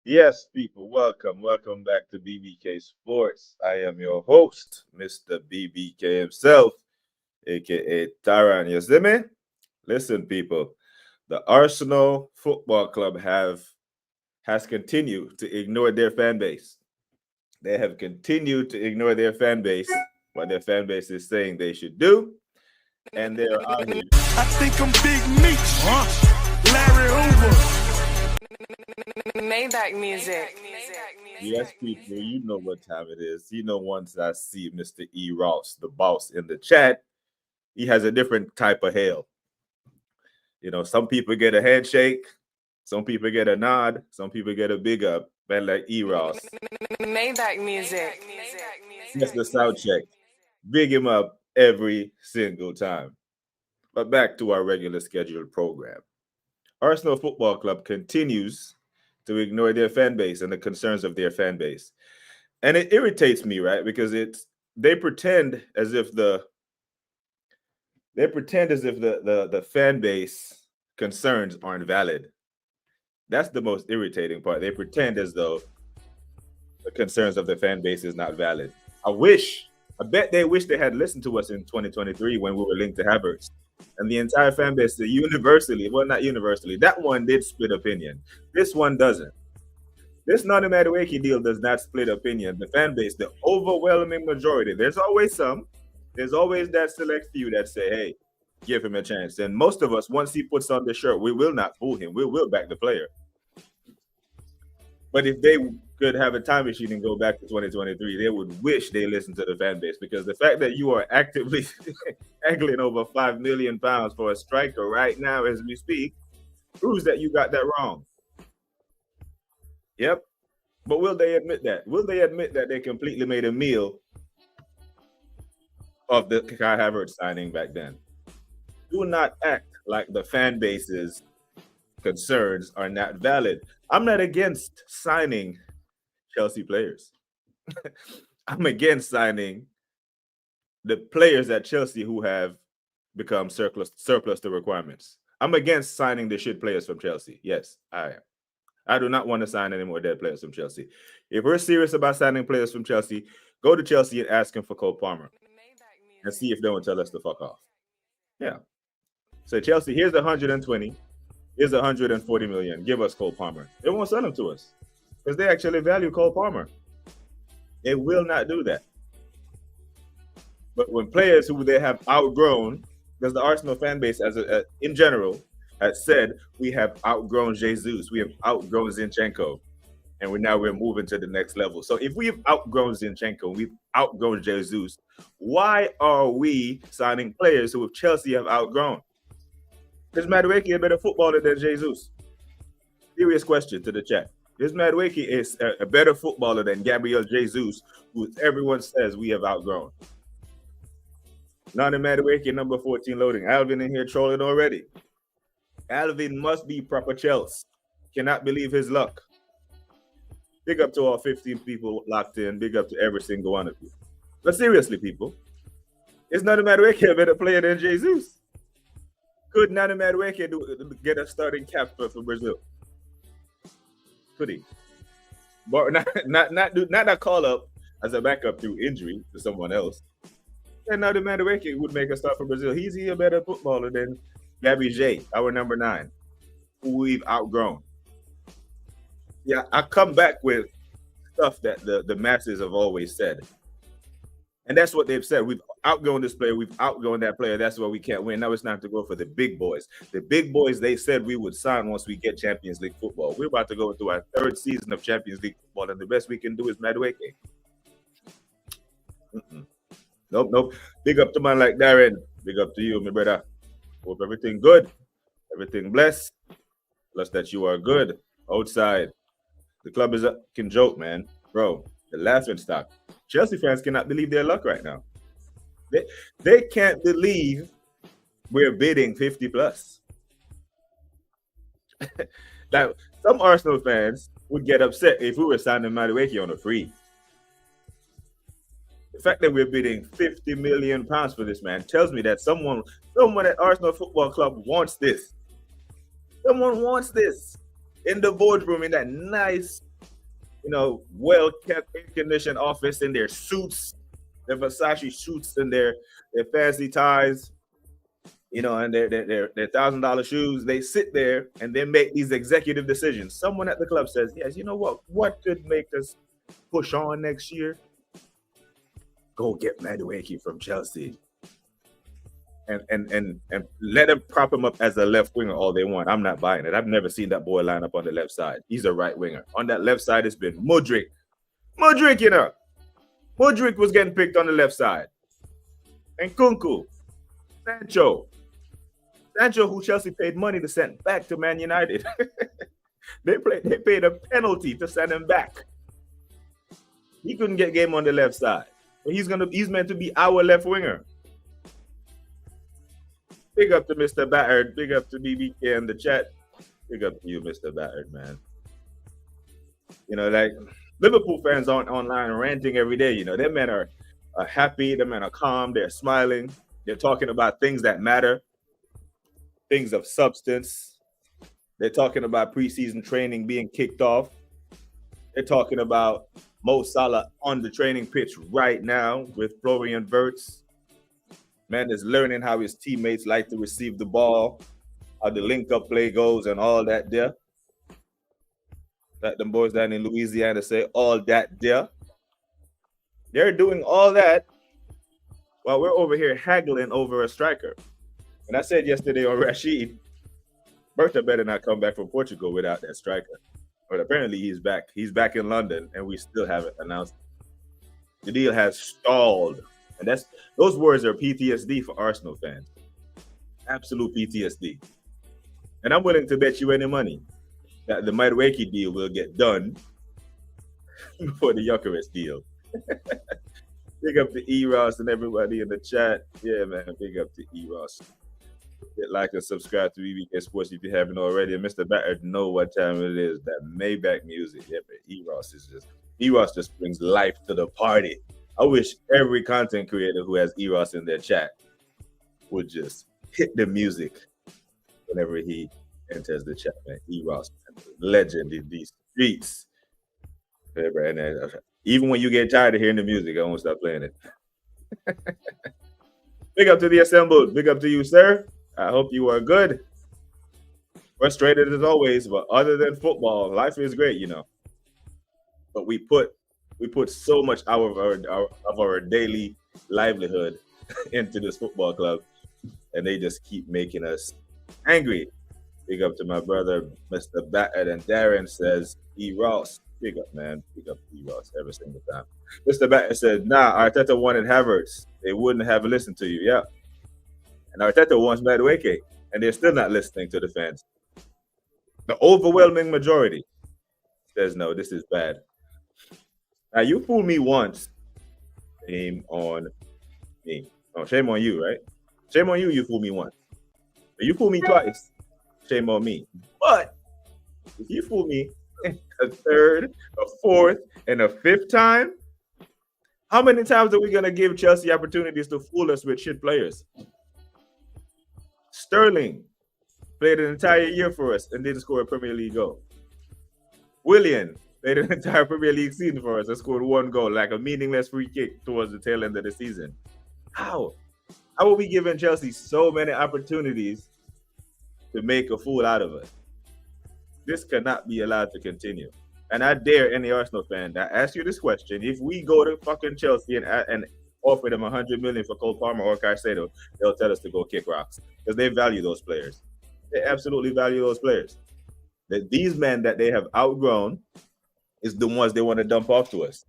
Yes, people, welcome back to BBK Sports. I am your host, Mr. BBK himself, aka Taran. You see me? Listen, people, the Arsenal Football Club has continued to ignore their fan base. They have continued to ignore their fan base, what their fan base is saying they should do, and they are out here. I think I'm Big Meech, Larry Hoover. Maybach music. Yes, people, you know what time it is. You know, once I see Mr. E. Ross, the boss, in the chat, he has a different type of hail. You know, some people get a handshake, some people get a nod, some people get a big up. Man, like E. Ross, Maybach music. just the sound check. Big him up every single time. But back to our regular scheduled program. Arsenal Football Club continues to ignore their fan base and the concerns of their fan base. And it irritates me, right? Because they pretend as if the fan base concerns aren't valid. That's the most irritating part. They pretend as though the concerns of the fan base is not valid. I bet they wish they had listened to us in 2023 when we were linked to Havertz. And the entire fan base, universally, well, not universally, that one did split opinion. This one doesn't. This Noni Madueke deal does not split opinion. The fan base, the overwhelming majority, there's always that select few that say, hey, give him a chance. And most of us, once he puts on the shirt, we will not fool him. We will back the player. But if they could have a time machine and go back to 2023, they would wish they listened to the fan base, because the fact that you are actively angling over £5 million for a striker right now as we speak proves that you got that wrong. Yep. But will they admit that? Will they admit that they completely made a meal of the Kai Havertz signing back then? Do not act like the fan base's concerns are not valid. I'm not against signing Chelsea players. I'm against signing the players at Chelsea who have become surplus to requirements. I'm against signing the shit players from Chelsea. Yes, I am. I do not want to sign any more dead players from Chelsea. If we're serious about signing players from Chelsea, go to Chelsea and ask him for Cole Palmer and see if they won't tell us to fuck off. Yeah. So Chelsea, here's 120. Here's 140 million. Give us Cole Palmer. They won't sell him to us because they actually value Cole Palmer. They will not do that. But when players who they have outgrown, because the Arsenal fan base, in general, has said we have outgrown Jesus, we have outgrown Zinchenko, and we're moving to the next level. So if we've outgrown Zinchenko, we've outgrown Jesus, why are we signing players who Chelsea have outgrown? Is Madueke a better footballer than Jesus? Serious question to the chat. Is Madueke is a better footballer than Gabriel Jesus, who everyone says we have outgrown? Noni Madueke, number 14 loading. Alvin in here trolling already. Alvin must be proper Chelsea. Cannot believe his luck. Big up to all 15 people locked in. Big up to every single one of you. But seriously, people, is Noni Madueke a better player than Jesus? Could Noni Madueke get a starting cap for Brazil? Could he? But not call up as a backup through injury to someone else. And Noni Madueke would make a start for Brazil. He's a better footballer than Gabby J, our number 9, who we've outgrown. Yeah, I come back with stuff that the masses have always said. And that's what they've said. We've outgrown this player. We've outgrown that player. That's why we can't win. Now it's time to go for the big boys. The big boys they said we would sign once we get Champions League football. We're about to go into our 3rd season of Champions League football, and the best we can do is Madueke. Nope. Big up to man like Darren. Big up to you, my brother. Hope everything good. Everything blessed. Plus that you are good outside. The club is a fucking joke, man. Bro, the laughing stock. Chelsea fans cannot believe their luck right now. They can't believe we're bidding 50 plus. Now, some Arsenal fans would get upset if we were signing Madueke on a free. The fact that we're bidding £50 million for this man tells me that someone at Arsenal Football Club wants this. Someone wants this in the boardroom in that nice well-kept, air-conditioned office in their suits, their Versace suits and their fancy ties, and their $1,000 shoes. They sit there and they make these executive decisions. Someone at the club says, "Yes, you know what could make us push on next year? Go get Madueke from Chelsea." And let them prop him up as a left winger all they want. I'm not buying it. I've never seen that boy line up on the left side. He's a right winger. On that left side, it's been Mudryk. Mudryk was getting picked on the left side. And Kunku. Sancho, who Chelsea paid money to send back to Man United. They paid a penalty to send him back. He couldn't get game on the left side. But he's meant to be our left winger. Big up to Mr. Battered. Big up to BBK in the chat. Big up to you, Mr. Battered, man. Like Liverpool fans aren't online ranting every day. Them men are happy. Them men are calm. They're smiling. They're talking about things that matter, things of substance. They're talking about preseason training being kicked off. They're talking about Mo Salah on the training pitch right now with Florian Wirtz. Man is learning how his teammates like to receive the ball, how the link-up play goes, and all that there. Like them boys down in Louisiana say, all that there. They're doing all that while we're over here haggling over a striker. And I said yesterday on Rashid, BERTA better not come back from Portugal without that striker. But apparently he's back. He's back in London, and we still haven't announced it. The deal has stalled. And those words are PTSD for Arsenal fans. Absolute PTSD. And I'm willing to bet you any money that the Madueke deal will get done before the Gyokeres deal. Big up to E-Ross and everybody in the chat. Yeah, man. Big up to E-Ross. Hit like and subscribe to BBK Sports if you haven't already. And Mr. Batter know what time it is. That Maybach music. Yeah, but E-Ross just brings life to the party. I wish every content creator who has E-Ross in their chat would just hit the music whenever he enters the chat, man. E-Ross, legend in these streets. And even when you get tired of hearing the music, I won't stop playing it. Big up to the assembled. Big up to you, sir. I hope you are good. Frustrated as always, but other than football, life is great, But we put so much out of our daily livelihood into this football club, and they just keep making us angry. Big up to my brother, Mr. Batter, and Darren says, E-Ross. Big up, man. Big up E-Ross every single time. Mr. Batter said, nah, Arteta wanted Havertz. They wouldn't have listened to you. Yeah. And Arteta wants Madueke, and they're still not listening to the fans. The overwhelming majority says, no, this is bad. Now, you fool me once, shame on me. Oh, shame on you, right? Shame on you, you fool me once. But you fool me twice, shame on me. But if you fool me a third, a fourth, and a fifth time, how many times are we going to give Chelsea opportunities to fool us with shit players? Sterling played an entire year for us and didn't score a Premier League goal. Willian played an entire Premier League season for us and scored one goal, like a meaningless free kick towards the tail end of the season. How? How are we giving Chelsea so many opportunities to make a fool out of us? This cannot be allowed to continue. And I dare any Arsenal fan that ask you this question: if we go to fucking Chelsea and offer them $100 million for Cole Palmer or Caicedo, they'll tell us to go kick rocks because they value those players. They absolutely value those players. That these men that they have outgrown is the ones they want to dump off to us.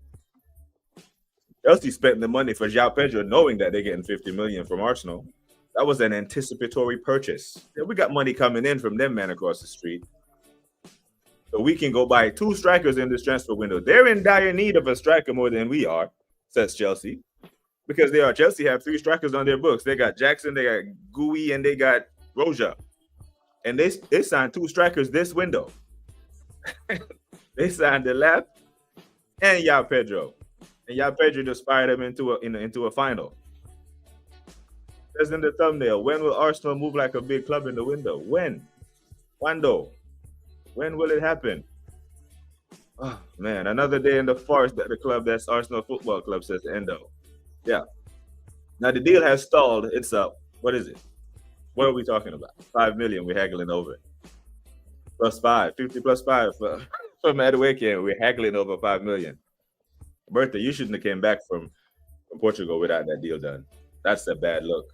Chelsea spent the money for João Pedro knowing that they're getting $50 million from Arsenal. That was an anticipatory purchase. Yeah, we got money coming in from them men across the street. So we can go buy 2 strikers in this transfer window. They're in dire need of a striker more than we are, says Chelsea. Because they are. Chelsea have 3 strikers on their books. They got Jackson, they got Gui, and they got Roja. And they signed 2 strikers this window. They signed the left and João Pedro. And João Pedro just fired them into a final. Says in the thumbnail, when will Arsenal move like a big club in the window? When? Quando? When will it happen? Oh, man, another day in the forest at the club. That's Arsenal Football Club, says Endo. Yeah. Now the deal has stalled. It's up. What is it? What are we talking about? 5 million. We're haggling over it. Plus 5, 50 plus 5 for Madueke. We're haggling over 5 million. Berta, you shouldn't have came back from Portugal without that deal done. That's a bad look.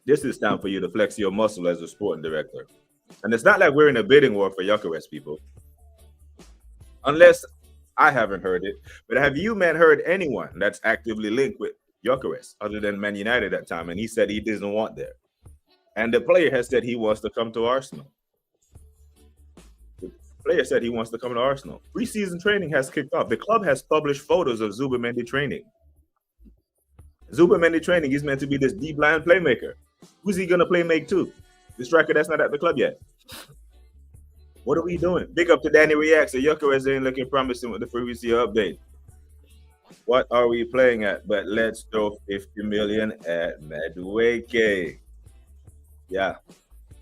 This is time for you to flex your muscle as a sporting director. And it's not like we're in a bidding war for Gyokeres, people. Unless I haven't heard it. But have you, man, heard anyone that's actively linked with Gyokeres other than Man United at that time? And he said he doesn't want there. And the player has said he wants to come to Arsenal. The player said he wants to come to Arsenal. Preseason training has kicked off. The club has published photos of Zubamendi training. Zubamendi training is meant to be this deep line playmaker. Who's he going to play make to? The striker that's not at the club yet. What are we doing? Big up to Danny Reacts. The Gyokeres ain't looking promising with the previous year update. What are we playing at? But let's throw 50 million at Madueke. Yeah,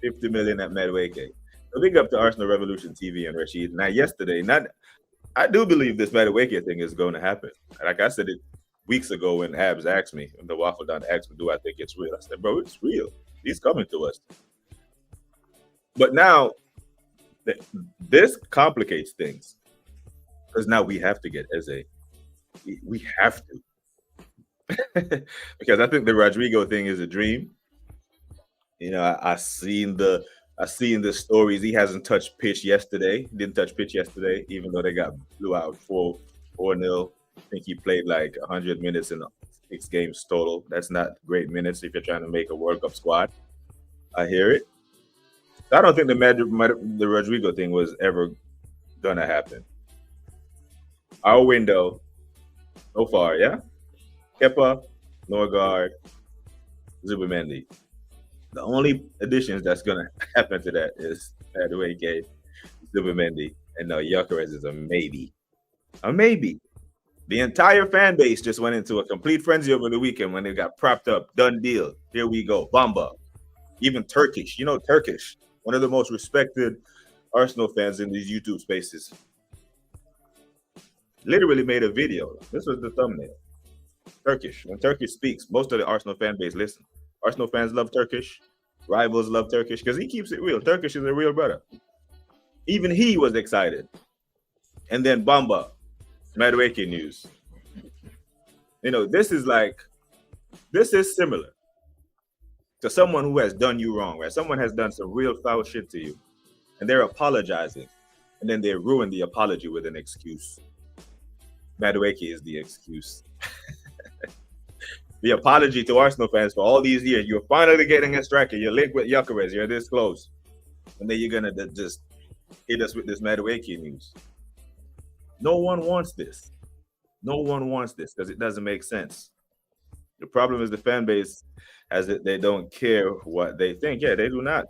50 million at Madueke. So big up to Arsenal Revolution TV and Rashid. Now, yesterday, I do believe this Madueke thing is going to happen. Like I said it weeks ago when Abs asked me, when the Waffle Don asked me, do I think it's real? I said, bro, it's real. He's coming to us. But now, this complicates things. Because now we have to get Eze. We have to. Because I think the Rodrigo thing is a dream. You know, I seen the stories. He hasn't touched pitch yesterday. He didn't touch pitch yesterday, even though they got blew out 4-0. I think he played like 100 minutes in 6 games total. That's not great minutes if you're trying to make a World Cup squad. I hear it. I don't think the Rodrigo thing was ever gonna happen. Our window so far, yeah? Kepa, NORGAARD, Zubamendi. The only additions that's gonna happen to that is Madueke, Zubamendi, and now Gyokeres is a maybe. A maybe. The entire fan base just went into a complete frenzy over the weekend when they got propped up. Done deal. Here we go. Bamba. Even Turkish. You know Turkish. One of the most respected Arsenal fans in these YouTube spaces. Literally made a video. This was the thumbnail. Turkish. When Turkish speaks, most of the Arsenal fan base listen. Arsenal fans love Turkish. Rivals love Turkish because he keeps it real. Turkish is a real brother. Even he was excited. And then Bamba, Madueke news. You know, this is similar to someone who has done you wrong, right? Someone has done some real foul shit to you, and they're apologizing, and then they ruin the apology with an excuse. Madueke is the excuse. The apology to Arsenal fans for all these years. You're finally getting a striker. You're linked with Gyokeres. You're this close. And then you're going to just hit us with this Madueke news. No one wants this. No one wants this because it doesn't make sense. The problem is the fan base has it. They don't care what they think. Yeah, they do not.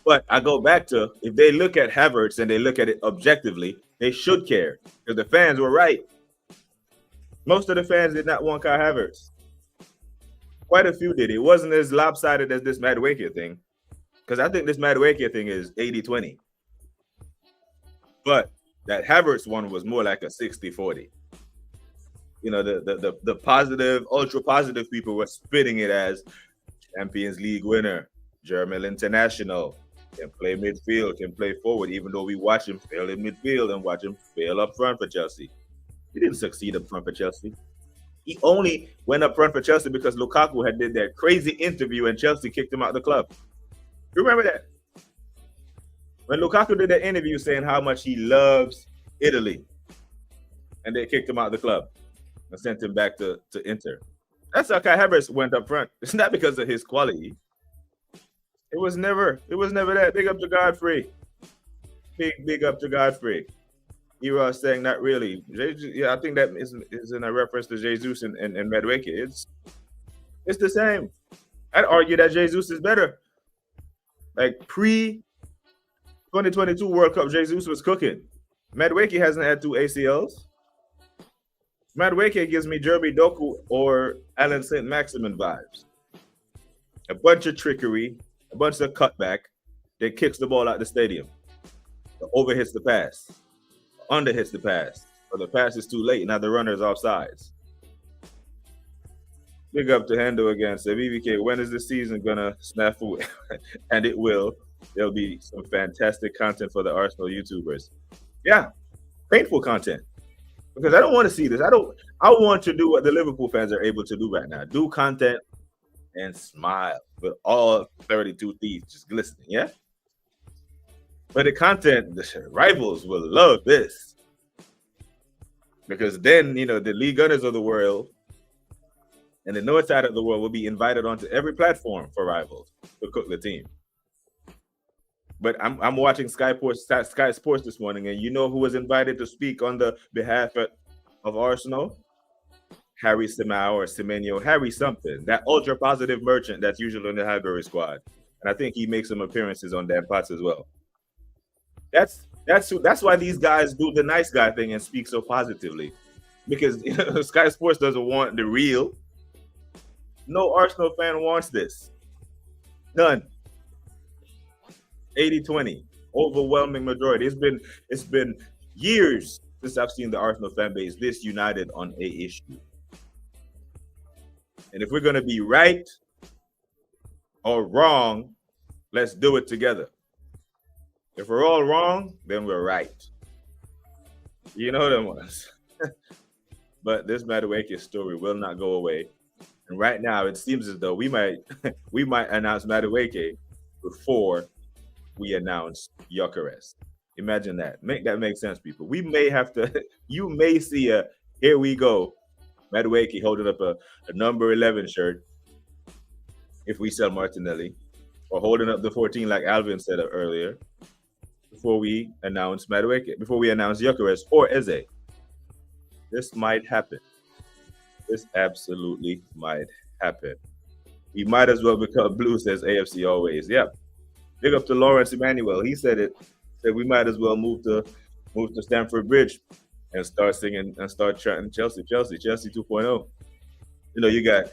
But I go back to, if they look at Havertz and they look at it objectively, they should care because the fans were right. Most of the fans did not want Kai Havertz. Quite a few did. It wasn't as lopsided as this Madueke thing, because I think this Madueke thing is 80-20. But that Havertz one was more like a 60-40. You know, the positive, ultra positive people were spitting it as Champions League winner, German international, can play midfield, can play forward, even though we watch him fail in midfield and watch him fail up front for Chelsea. He didn't succeed up front for Chelsea. He only went up front for Chelsea because Lukaku had did that crazy interview and Chelsea kicked him out of the club. You remember that? When Lukaku did that interview saying how much he loves Italy, and they kicked him out of the club and sent him back to Inter. That's how Kai Havertz went up front. It's not because of his quality. It was never that. Big up to Godfrey. Big up to Godfrey. Era saying not really. Yeah, I think that is in a reference to Jesus and Madueke. It's the same. I'd argue that Jesus is better. Like pre-2022 World Cup, Jesus was cooking. Madueke hasn't had 2 ACLs. Madueke gives me Jeremy Doku or Alan St. Maximin vibes. A bunch of trickery, a bunch of cutback that kicks the ball out the stadium. The over hits the pass, under hits the pass, or the pass is too late. Now the runner's offsides. Big up to Hendo again. Say, BBK, when is the season gonna snafu? And it will. There'll be some fantastic content for the Arsenal YouTubers. Yeah, painful content. Because I don't want to see this. I want to do what the Liverpool fans are able to do right now. Do content and smile with all 32 teeth just glistening, yeah? But the content, the rivals will love this. Because then, the league gunners of the world and the north side of the world will be invited onto every platform for rivals to cook the team. But I'm watching Sky Sports this morning, and you know who was invited to speak on the behalf of Arsenal? Harry Simao or Semenyo, Harry something, that ultra positive merchant that's usually in the Highbury squad. And I think he makes some appearances on Dan Potts as well. That's why these guys do the nice guy thing and speak so positively. Because Sky Sports doesn't want the real. No Arsenal fan wants this. None. 80-20. Overwhelming majority. It's been years since I've seen the Arsenal fan base this united on a issue. And if we're gonna be right or wrong, let's do it together. If we're all wrong, then we're right. You know them ones. But this Madueke story will not go away. And right now, it seems as though we might announce Madueke before we announce Gyokeres. Imagine that. Make that make sense, people. We may have to. You may see a here we go, Madueke holding up a number 11 shirt if we sell Martinelli, or holding up the 14 like Alvin said earlier. Before we announce Madueke, before we announce Gyokeres or Eze. This might happen. This absolutely might happen. We might as well become blue, says AFC always. Yep. Big up to Lawrence Emmanuel. He said it. Said we might as well move to Stamford Bridge and start singing and start chanting Chelsea 2.0. You got,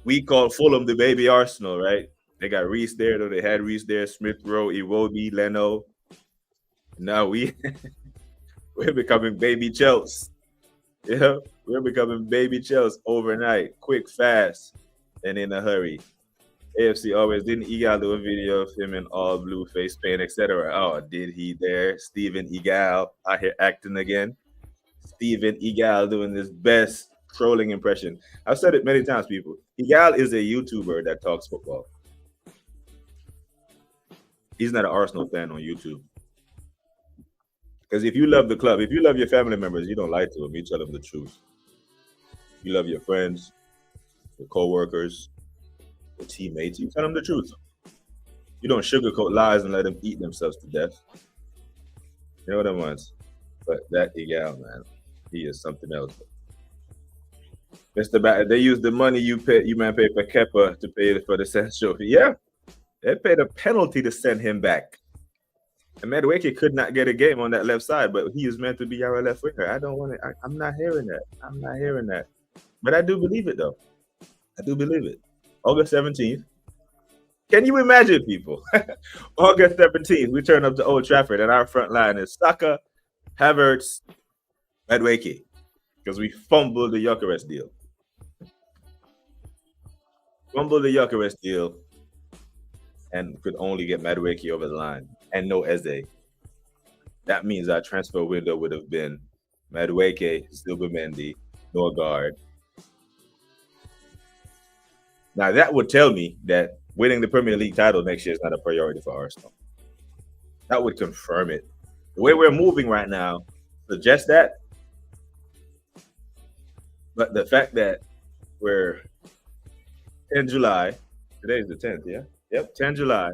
we call Fulham the baby Arsenal, right? They got Reece there, though they had Reece there, Smith Rowe, Iwobi, Leno. Now we're becoming baby Chelsea. Yeah, we're becoming baby Chelsea overnight, quick, fast, and in a hurry. AFC always didn't Egal do a video of him in all blue face paint, etc. Oh, did he there? Steven Egal out here acting again. Steven Egal doing his best trolling impression. I've said it many times, people. Egal is a YouTuber that talks football. He's not an Arsenal fan on YouTube. Because if you love the club, if you love your family members, you don't lie to them. You tell them the truth. You love your friends, your co-workers, your teammates. You tell them the truth. You don't sugarcoat lies and let them eat themselves to death. You know what I want? But that Egal, man, he is something else. They use the money you pay for Kepa to pay for the Sens trophy. Yeah, they paid a penalty to send him back. And Madueke could not get a game on that left side, but he is meant to be our left winger. I don't want to. I'm not hearing that. I'm not hearing that. But I do believe it, though. I do believe it. August 17th. Can you imagine, people? August 17th, we turn up to Old Trafford, and our front line is Saka, Havertz, Madueke, because we fumbled the Gyokeres deal. Fumbled the Gyokeres deal, and could only get Madueke over the line, and no Eze. That means our transfer window would have been Madueke, Zubimendi, NORGAARD. Now, that would tell me that winning the Premier League title next year is not a priority for Arsenal. That would confirm it. The way we're moving right now suggests that. But the fact that we're 10 July, today is the 10th, yeah? Yep, 10 July,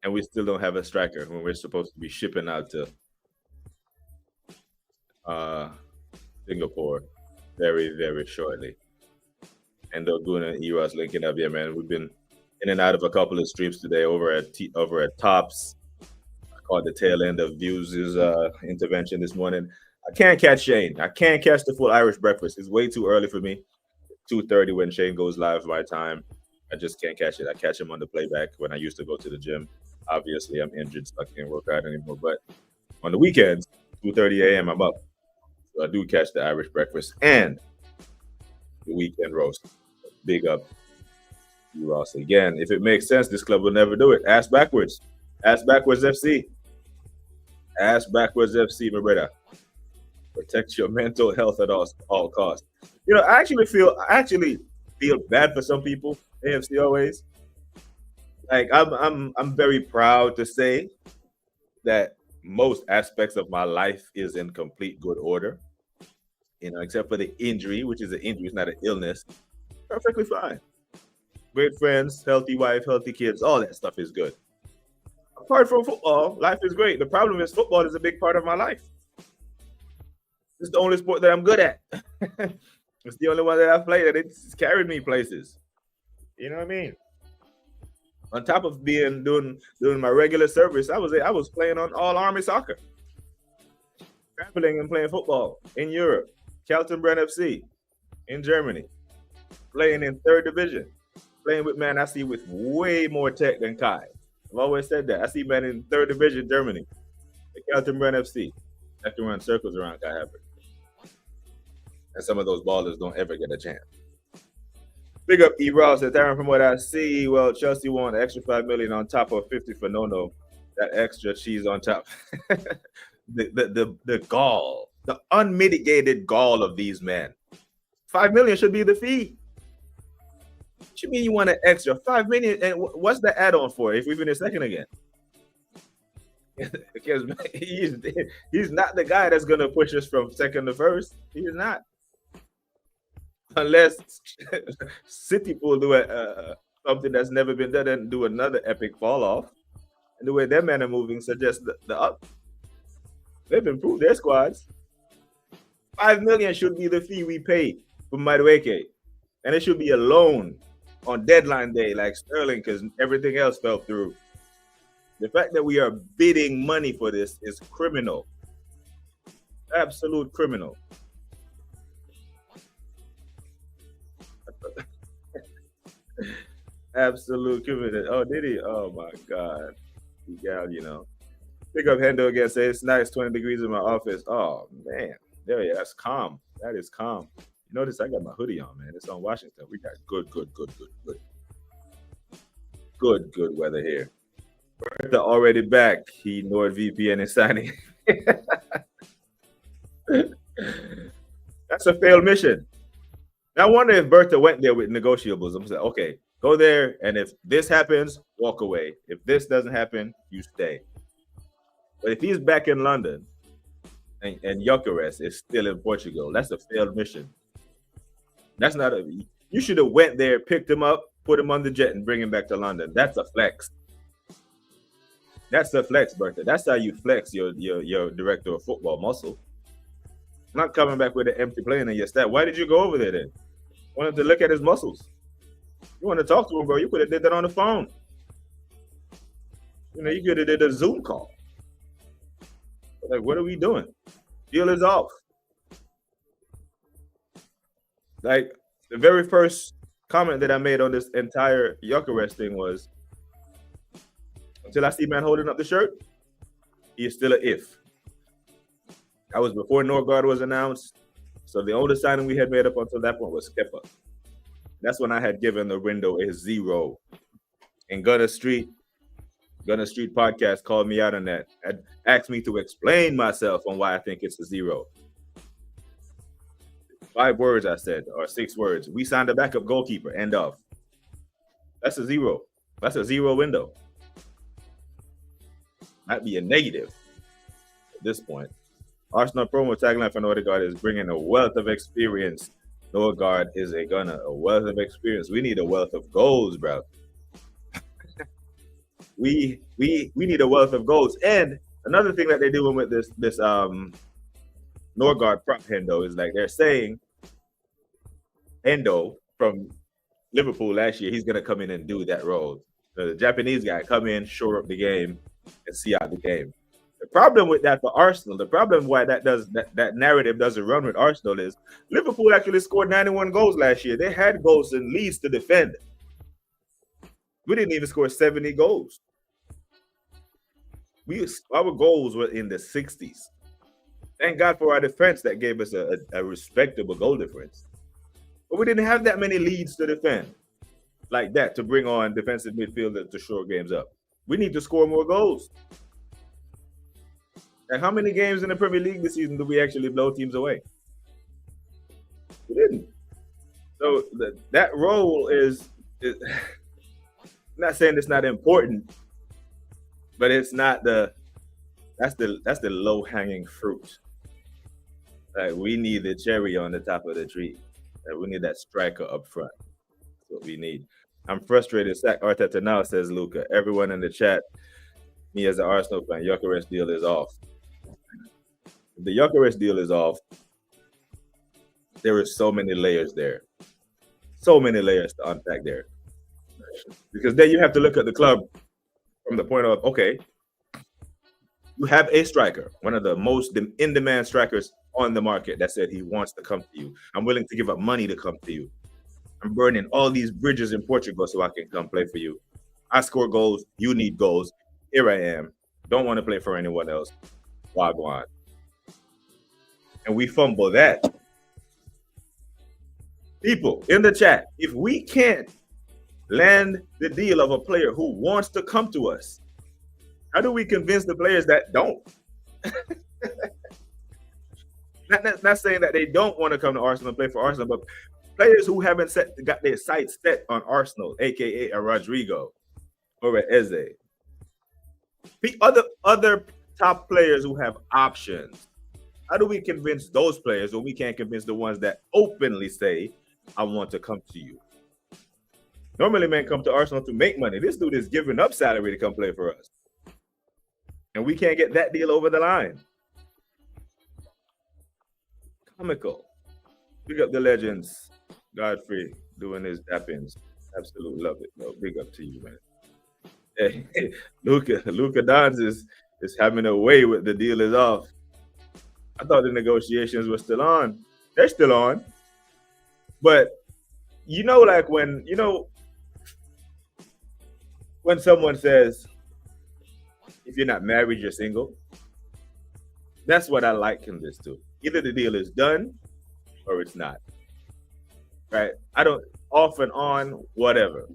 and we still don't have a striker when we're supposed to be shipping out to Singapore very, very shortly. And they're doing an Eros linking up. Yeah, man, we've been in and out of a couple of streams today over at Tops. I caught the tail end of Views' intervention this morning. I can't catch Shane. I can't catch the full Irish breakfast. It's way too early for me. 2:30 when Shane goes live my time. I just can't catch it. I catch him on the playback when I used to go to the gym. Obviously, I'm injured, so I can't work out anymore. But on the weekends, 2:30 a.m., I'm up. So I do catch the Irish breakfast and the weekend roast. Big up you, Ross. Again, if it makes sense, this club will never do it. Ask backwards. Ask backwards FC. Ask backwards FC, my brother. Protect your mental health at all costs. You know, I actually feel bad for some people. AFC always. Like I'm very proud to say that most aspects of my life is in complete good order. You know, except for the injury, which is an injury, it's not an illness. Perfectly fine. Great friends, healthy wife, healthy kids, all that stuff is good. Apart from football, life is great. The problem is football is a big part of my life. It's the only sport that I'm good at. It's the only one that I play that it's carried me places. You know what I mean? On top of doing my regular service, I was playing on all Army soccer, traveling and playing football in Europe, Brand FC in Germany, playing in third division, playing with man I see with way more tech than Kai. I've always said that. I see men in third division Germany, the Brand FC, that can run circles around Kai Havertz. And some of those ballers don't ever get a chance. Big up E. Ross and Aaron. From what I see, well, Chelsea won an extra $5 million on top of 50 for Nono. That extra cheese on top. the gall, the unmitigated gall of these men. $5 million should be the fee. What you mean you want an extra $5 million? And what's the add-on for if we finish second again? Because he's not the guy that's gonna push us from second to first. He's not. Unless City will do something that's never been done and do another epic fall off. And the way their men are moving suggests the up. They've improved their squads. $5 million should be the fee we pay for Madueke. And it should be a loan on deadline day like Sterling because everything else fell through. The fact that we are bidding money for this is criminal. Absolute criminal. Absolute criminal. Oh, did he? Oh my God. Yeah, you know. Pick up Hendo again. Say it's nice, 20 degrees in my office. Oh man. There you go. That's calm. That is calm. You notice I got my hoodie on, man. It's on Washington. We got good weather here. BERTA already back. He NordVPN is signing. That's a failed mission. Now, I wonder if BERTA went there with negotiables. I'm saying, okay, go there, and if this happens, walk away. If this doesn't happen, you stay. But if he's back in London and Gyokeres is still in Portugal, that's a failed mission. That's not a. You should have went there, picked him up, put him on the jet, and bring him back to London. That's a flex. That's a flex, BERTA. That's how you flex your director of football muscle. Not coming back with an empty plane in your stat. Why did you go over there then? Wanted to look at his muscles. You want to talk to him, bro. You could have did that on the phone. You know, you could have did a Zoom call. Like, what are we doing? Deal is off. Like, the very first comment that I made on this entire Gyokeres thing was, until I see man holding up the shirt, he is still an if. That was before NORGAARD was announced. So the only signing we had made up until that point was Kepa. That's when I had given the window a 0. And Gunner Street podcast called me out on that. And asked me to explain myself on why I think it's a 0. 5 words I said, or 6 words. We signed a backup goalkeeper, end of. That's a 0. That's a 0 window. Might be a negative at this point. Arsenal promo tagline for NORGAARD is bringing a wealth of experience. NORGAARD is a wealth of experience. We need a wealth of goals, bro. we need a wealth of goals. And another thing that they're doing with this NORGAARD prop Hendo is like they're saying Endo from Liverpool last year, he's gonna come in and do that role. The Japanese guy come in, shore up the game, and see out the game. The problem with that for Arsenal, the problem why that narrative doesn't run with Arsenal is Liverpool actually scored 91 goals last year. They had goals and leads to defend. We didn't even score 70 goals. Our goals were in the 60s. Thank God for our defense that gave us a respectable goal difference. But we didn't have that many leads to defend like that to bring on defensive midfielders to shore games up. We need to score more goals. And how many games in the Premier League this season do we actually blow teams away? We didn't. So that role is I'm not saying it's not important, but it's not that's the low hanging fruit. Like we need the cherry on the top of the tree. Like we need that striker up front. That's what we need. I'm frustrated. Sack Arteta now, says Luca. Everyone in the chat, me as an Arsenal fan, Gyokeres deal is off. If the Gyokeres deal is off, there is so many layers there. So many layers to unpack there. Because then you have to look at the club from the point of, okay, you have a striker, one of the most in-demand strikers on the market that said he wants to come to you. I'm willing to give up money to come to you. I'm burning all these bridges in Portugal so I can come play for you. I score goals. You need goals. Here I am. Don't want to play for anyone else. Wagwan. And we fumble that. People in the chat, if we can't land the deal of a player who wants to come to us, how do we convince the players that don't? not saying that they don't want to come to Arsenal and play for Arsenal, but players who haven't got their sights set on Arsenal, aka a Rodrigo or a Eze. The other top players who have options. How do we convince those players when we can't convince the ones that openly say, I want to come to you? Normally, men come to Arsenal to make money. This dude is giving up salary to come play for us. And we can't get that deal over the line. Comical. Big up the legends. Godfrey doing his tappings. Absolutely love it. No, big up to you, man. Hey, Luca Dons is having a way with the deal is off. I thought the negotiations were still on. They're still on. But like when someone says, if you're not married, you're single. That's what I liken this to. Either the deal is done or it's not. Right? I don't off and on, whatever.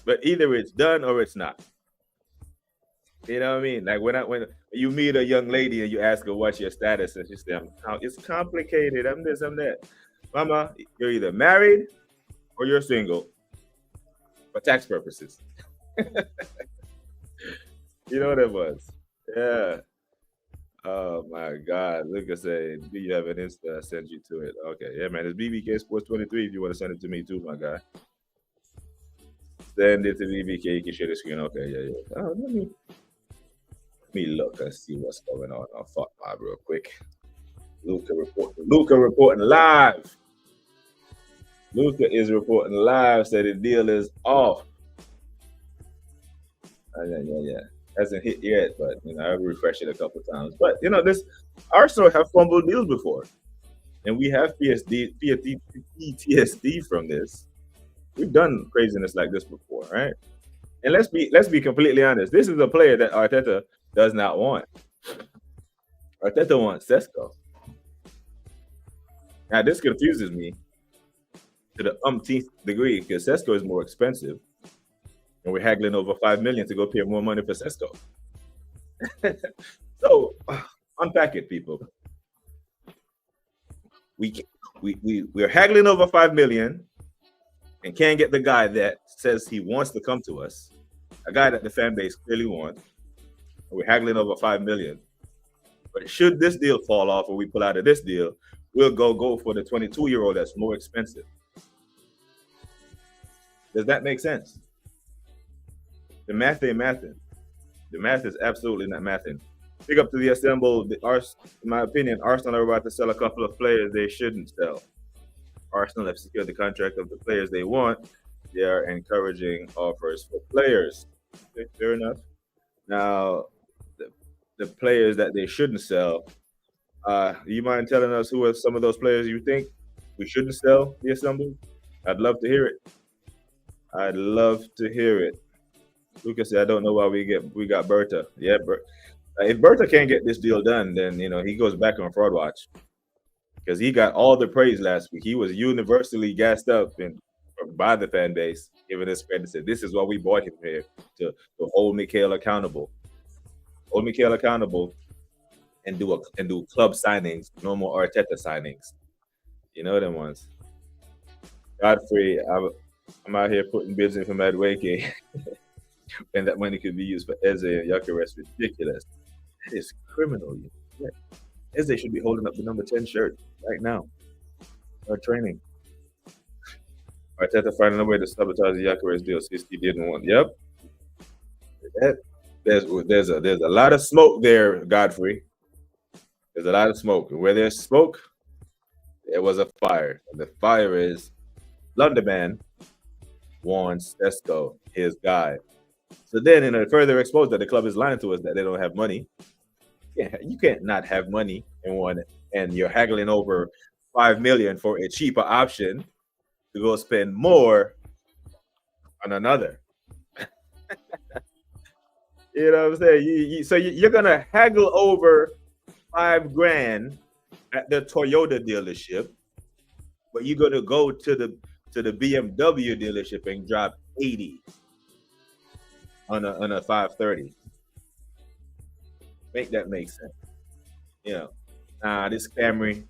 But either it's done or it's not. You know what I mean? Like when you meet a young lady and you ask her what's your status, and she says, it's complicated. I'm this, I'm that. Mama, you're either married or you're single for tax purposes. You know what it was? Yeah. Oh my God. Look at say, do you have an Insta? I send you to it. Okay. Yeah, man. It's BBK Sports 23 if you want to send it to me too, my guy. Send it to BBK. You can share the screen. Okay, yeah. Oh, let me look and see what's going on. I'll fuck my real quick. Luca reporting live. Luca is reporting live. Said the deal is off. Yeah. Hasn't hit yet, but I've refreshed it a couple of times. But this Arsenal have fumbled deals before, and we have PTSD from this. We've done craziness like this before, right? And let's be completely honest. This is a player that Arteta does not want. Arteta wants Sesko. Now this confuses me to the umpteenth degree because Sesko is more expensive. And we're haggling over $5 million to go pay more money for Sesko. So unpack it, people. We're haggling over $5 million and can't get the guy that says he wants to come to us, a guy that the fan base clearly wants. And we're haggling over $5 million. But should this deal fall off or we pull out of this deal, we'll go for the 22-year-old that's more expensive. Does that make sense? The math ain't mathing. The math is absolutely not mathing. Pick up to the assemble. In my opinion, Arsenal are about to sell a couple of players they shouldn't sell. Arsenal have secured the contract of the players they want. They are encouraging offers for players. Okay, fair enough. Now, the players that they shouldn't sell, you mind telling us who are some of those players you think we shouldn't sell, the assemble? I'd love to hear it. I'd love to hear it. Lucas said, I don't know why we got BERTA. Yeah, if BERTA can't get this deal done, then he goes back on fraud watch because he got all the praise last week. He was universally gassed up by the fan base, giving his credit. Said this is why we brought him here to hold Mikhail accountable, and do club signings, no more Arteta signings. You know them ones. Godfrey, I'm out here putting bids in for Madueke, and that money could be used for Eze and Gyokeres. Ridiculous. That is criminal. Yeah. Eze should be holding up the number 10 shirt right now. Our training. Arteta finding a way to sabotage the Gyokeres deal. Sisti didn't want. Yep. There's a lot of smoke there, Godfrey. There's a lot of smoke. Where there's smoke, there was a fire. And the fire is London warns Sesko, his guy. So then, further exposed that the club is lying to us that they don't have money. Yeah, you can't not have money in one, and you're haggling over $5 million for a cheaper option to go spend more on another. You know what I'm saying? So you're gonna haggle over $5,000 at the Toyota dealership, but you're gonna go to the BMW dealership and drop 80 on a 530. Make that make sense. This Camry,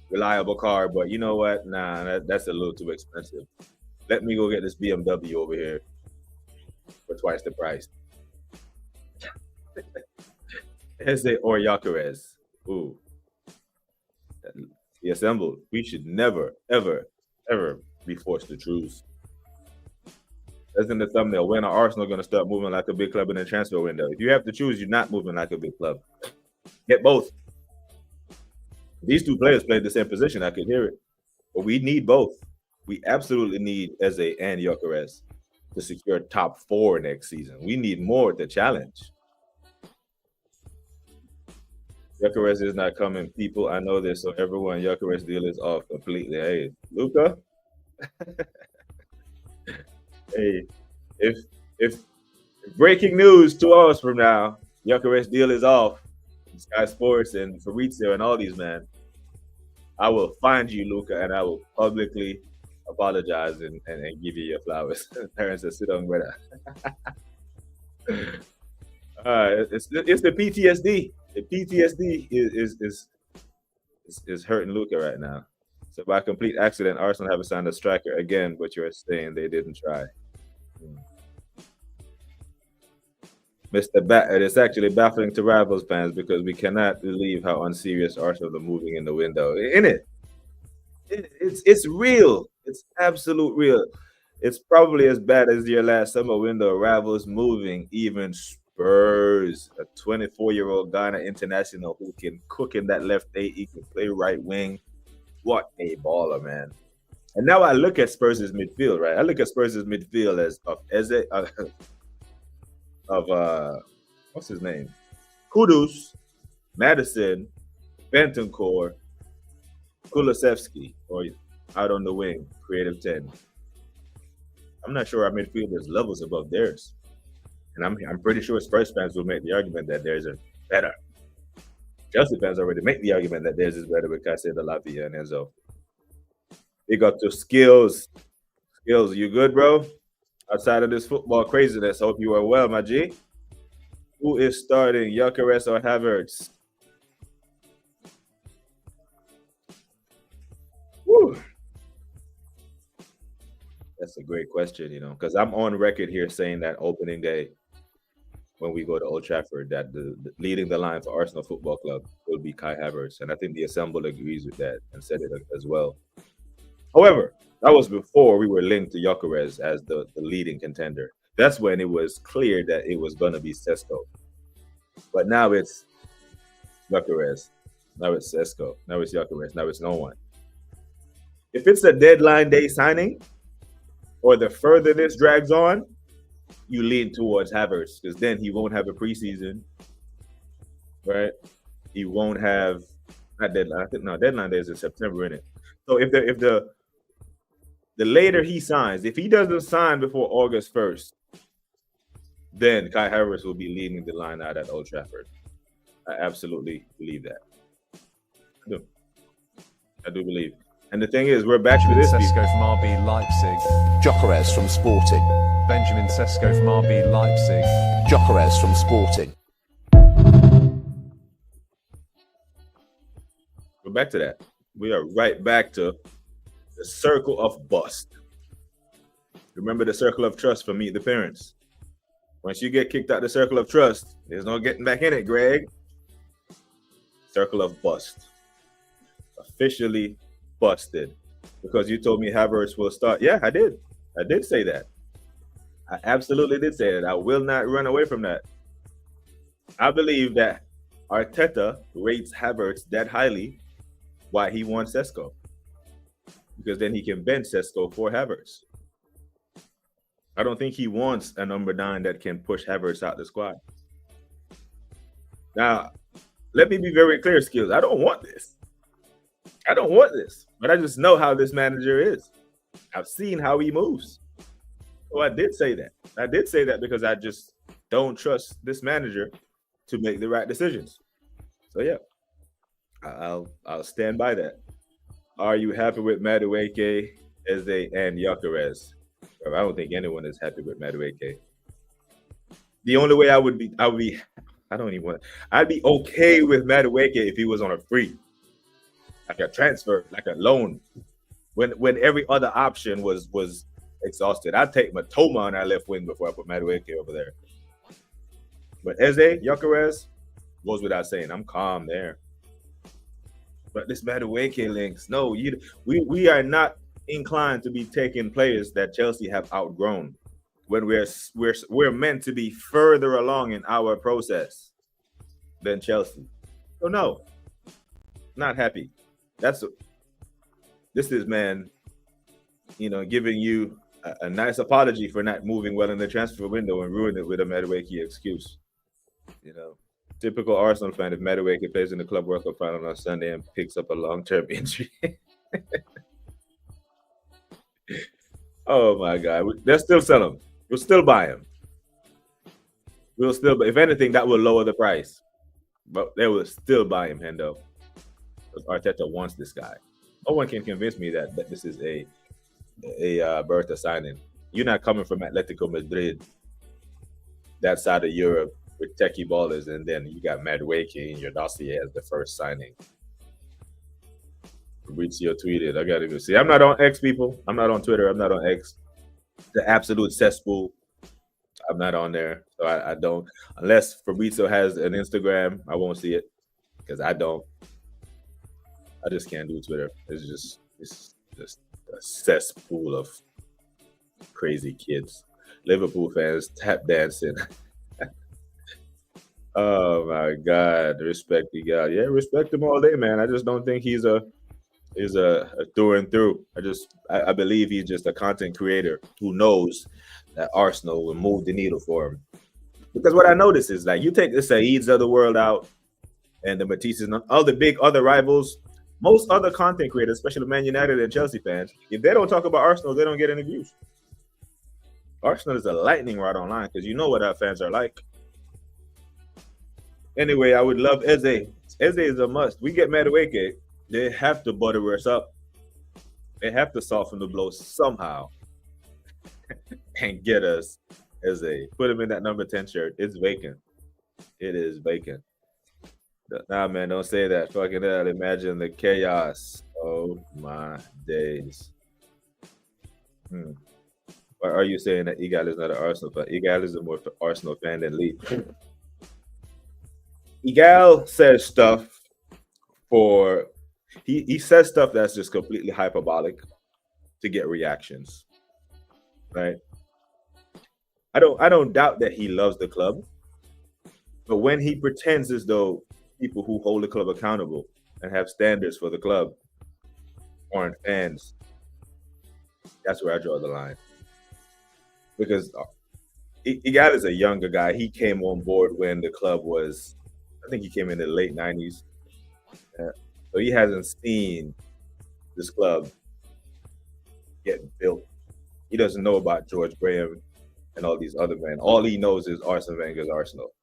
reliable car, but you know what? That's a little too expensive. Let me go get this BMW over here for twice the price. Eze or Gyokeres. Ooh. He assembled. We should never, ever, ever be forced to choose. That's in the thumbnail. When are Arsenal going to start moving like a big club in the transfer window? If you have to choose, you're not moving like a big club. Get both. These two players played the same position. I could hear it. But we need both. We absolutely need Eze and Gyokeres to secure top 4 next season. We need more to challenge. Gyokeres is not coming. People, I know this, so everyone, Gyokeres deal is off completely. Hey, Luca? Hey, if breaking news 2 hours from now, Gyokeres deal is off, Sky Sports and Fabrizio and all these, man, I will find you, Luca, and I will publicly apologize and give you your flowers. Parents said, sit on, brother. It's the PTSD. The PTSD is hurting Luca right now. So by complete accident, Arsenal have assigned a striker again, but you're saying they didn't try. Mr. It's actually baffling to Rivals fans because we cannot believe how unserious Arsenal are moving in the window. It's real. It's absolute real. It's probably as bad as your last summer window. Rivals moving, even SPURS, a 24-year-old Ghana international who can cook in that left eight. He can play right wing. What a baller, man. And now I look at Spurs' midfield, right? I look at Spurs' midfield as of Eze, what's his name? Kudus, Madison, Bentancur, Kulusevski, or out on the wing, creative 10. I'm not sure our midfield is levels above theirs. And I'm pretty sure Spurs fans will make the argument that theirs are better. Chelsea fans already make the argument that theirs is better with Caicedo, Lavia, and Enzo. They got the skills. Skills, you good, bro? Outside of this football craziness, hope you are well, my G. Who is starting, Gyokeres or Havertz? Woo. That's a great question, because I'm on record here saying that opening day, when we go to Old Trafford, that the leading the line for Arsenal Football Club will be Kai Havertz. And I think the Assemble agrees with that and said it as well. However, that was before we were linked to Gyokeres as the leading contender. That's when it was clear that it was going to be Sesko. But now it's Gyokeres. Now it's Sesko. Now it's Gyokeres. Now it's no one. If it's a deadline day signing, or the further this drags on, you lean towards Havertz because then he won't have a preseason, right? He won't have not deadline. I think deadline day is in September, isn't it? So if the later he signs, if he doesn't sign before August 1st, then Kai Havertz will be leading the line out at Old Trafford. I absolutely believe that. I do believe. And the thing is, we're back to this. Sesko from RB Leipzig. Gyokeres from Sporting. Benjamin Sesko from RB Leipzig. Gyokeres from Sporting. We're back to that. We are right back to the circle of bust. Remember the circle of trust from Meet the Parents. Once you get kicked out the circle of trust, there's no getting back in it, Greg. Circle of bust. Officially busted. Because you told me Havertz will start. Yeah, I did. I did say that. I absolutely did say that. I will not run away from that. I believe that Arteta rates Havertz that highly. Why he wants Sesko. Because then he can bench Sesko for Havertz. I don't think he wants a number 9 that can push Havertz out the squad. Now, let me be very clear, Skills. I don't want this. I don't want this. But I just know how this manager is. I've seen how he moves. So I did say that. I did say that because I just don't trust this manager to make the right decisions. So yeah, I'll stand by that. Are you happy with Madueke, Eze, and Gyokeres? I don't think anyone is happy with Madueke. The only way I'd be okay with Madueke if he was on a free, like a transfer, like a loan. When every other option was exhausted, I'd take Matoma on our left wing before I put Madueke over there. But Eze, Gyokeres, goes without saying. I'm calm there. But this Madueke links, no, we are not inclined to be taking players that Chelsea have outgrown when we're meant to be further along in our process than Chelsea. So no, not happy. This is, man, giving you a nice apology for not moving well in the transfer window and ruining it with a Madueke excuse. Typical Arsenal fan, if Madueke plays in the Club World Cup final on Sunday and picks up a long-term injury. Oh my God, they'll still sell him. We'll still buy him. If anything, that will lower the price. But they will still buy him, Hendo. Because Arteta wants this guy. No one can convince me that this is a BERTA signing. You're not coming from Atletico Madrid, that side of Europe, with techie ballers, and then you got Madueke in your dossier as the first signing. Fabrizio tweeted, I gotta go see. I'm not on X, people. I'm not on Twitter. I'm not on X. The absolute cesspool. I'm not on there. So I don't. Unless Fabrizio has an Instagram, I won't see it. Because I don't. I just can't do Twitter. It's just a cesspool of crazy kids. Liverpool fans tap dancing. Oh my God! Respect the guy. Yeah, respect him all day, man. I just don't think he's a through and through. I believe he's just a content creator who knows that Arsenal will move the needle for him. Because what I notice is, like, you take the Saids of the world out and the Matisses and all the big other rivals, most other content creators, especially Man United and Chelsea fans, if they don't talk about Arsenal, they don't get any views. Arsenal is a lightning rod online because you know what our fans are like. Anyway, I would love Eze. Eze is a must. We get Madueke, they have to butter us up. They have to soften the blow somehow and get us Eze. Put him in that number 10 shirt. It's vacant. It is vacant. Nah, man, don't say that. Fucking hell, imagine the chaos. Oh, my days. Why are you saying that Egal is not an Arsenal fan? Egal is a more Arsenal fan than Lee. Egal says stuff for he says stuff that's just completely hyperbolic to get reactions, right? I don't doubt that he loves the club, but when he pretends as though people who hold the club accountable and have standards for the club aren't fans, that's where I draw the line. Because Egal is a younger guy. He came on board when the club was, I think he came in the late 90s. So he hasn't seen this club get built. He doesn't know about George Graham. and all these other men. All he knows is Arsene Wenger's Arsenal.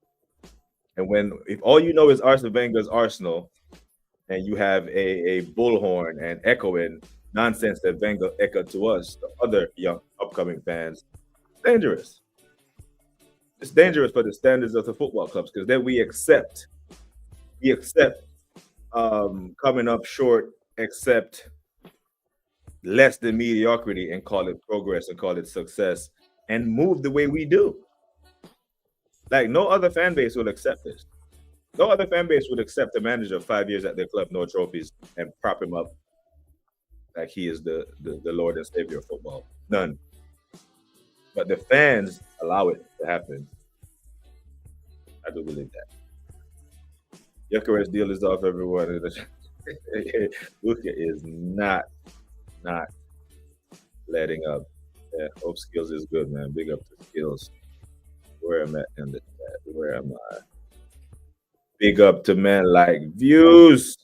And if all you know is Arsene Wenger's Arsenal, and you have a bullhorn and echoing nonsense that Wenger echoed to us, the other young upcoming fans, it's dangerous. It's dangerous for the standards of the football clubs, because then we accept coming up short, accept less than mediocrity, and call it progress and call it success, and move the way we do. Like, no other fan base will accept this. No other fan base would accept a manager of 5 years at their club, no trophies, and prop him up like he is the Lord and Savior of football. None. But the fans allow it to happen. I do believe that. Gyokeres deal is off, everyone. Luka is not letting up. Yeah, hope Skills is good, man. Big up to Skills. Where am I in the chat? Where am I? Big up to men like Views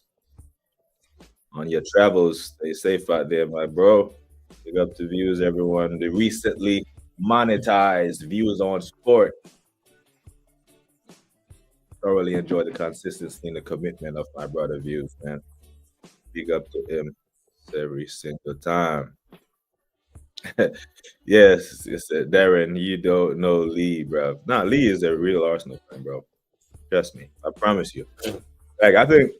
on your travels. Stay safe out there, my bro. Big up to Views, everyone. The recently monetized Views on Sport. Thoroughly enjoy the consistency and the commitment of my brother Views, man. Big up to him every single time. Yes, Darren, you don't know Lee, bro. Nah, Lee is a real Arsenal fan, bro. Trust me, I promise you. Like, I think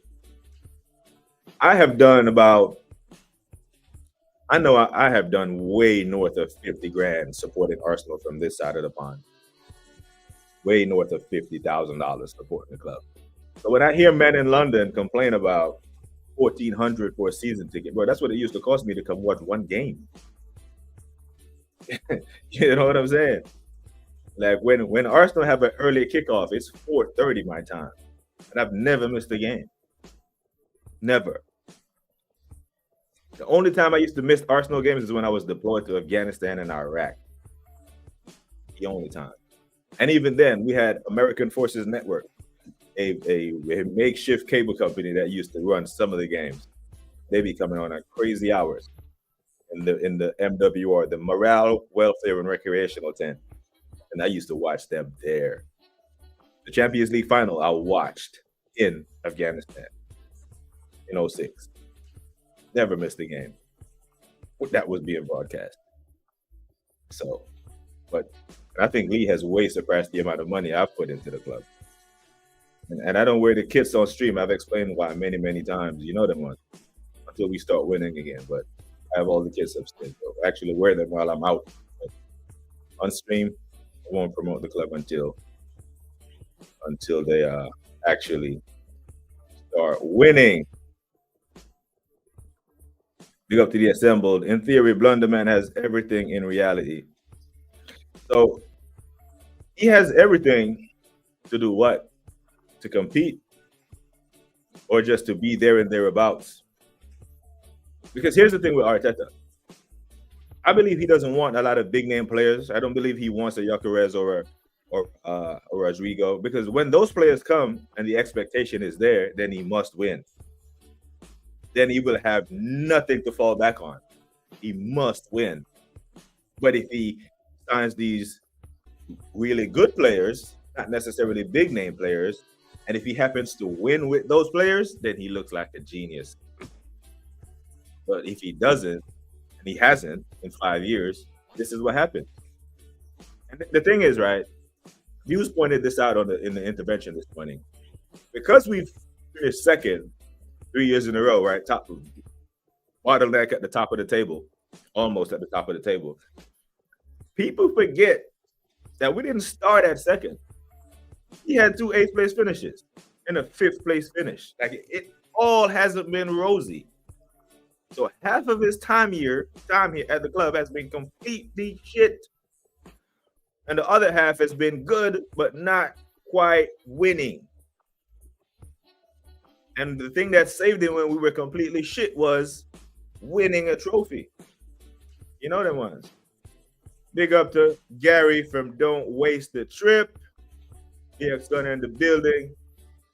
I have done I have done way north of 50 grand supporting Arsenal from this side of the pond. Way north of $50,000 supporting the club. So when I hear men in London complain about $1,400 for a season ticket, bro, that's what it used to cost me to come watch one game. You know what I'm saying? Like, when Arsenal have an early kickoff, it's 4:30 my time, and I've never missed a game. Never. The only time I used to miss Arsenal games is when I was deployed to Afghanistan and Iraq. The only time. And even then, we had American Forces Network, a makeshift cable company that used to run some of the games. They be coming on at crazy hours in the MWR, the Morale, Welfare, and Recreational tent. And I used to watch them there. The Champions League final I watched in Afghanistan in 2006. Never missed a game. That was being broadcast. So, but I think Lee has way surpassed the amount of money I've put into the club. And I don't wear the kits on stream. I've explained why many times. You know them ones. Until we start winning again. But I have all the kits upstairs. So I actually wear them while I'm out. But on stream, I won't promote the club until they actually start winning. Big up to the assembled. In theory, Blunderman has everything in reality. So he has everything to do what? To compete, or just to be there and thereabouts. Because here's the thing with Arteta. I believe he doesn't want a lot of big name players. I don't believe he wants a Gyokeres or Rodrigo, because when those players come and the expectation is there, then he must win. Then he will have nothing to fall back on. He must win. But if he signs these really good players, not necessarily big name players, and if he happens to win with those players, then he looks like a genius. But if he doesn't, and he hasn't in 5 years, this is what happens. And the thing is, right, Hughes pointed this out in the intervention this morning. Because we've finished second 3 years in a row, right? Top bottleneck at the top of the table, almost at the top of the table. People forget that we didn't start at second. He had 2 8th place finishes and a 5th place finish. Like, it all hasn't been rosy. So half of his time here at the club has been completely shit. And the other half has been good, but not quite winning. And the thing that saved him when we were completely shit was winning a trophy. You know them ones. Big up to Gary from Don't Waste the Trip. EX Gunner in the building.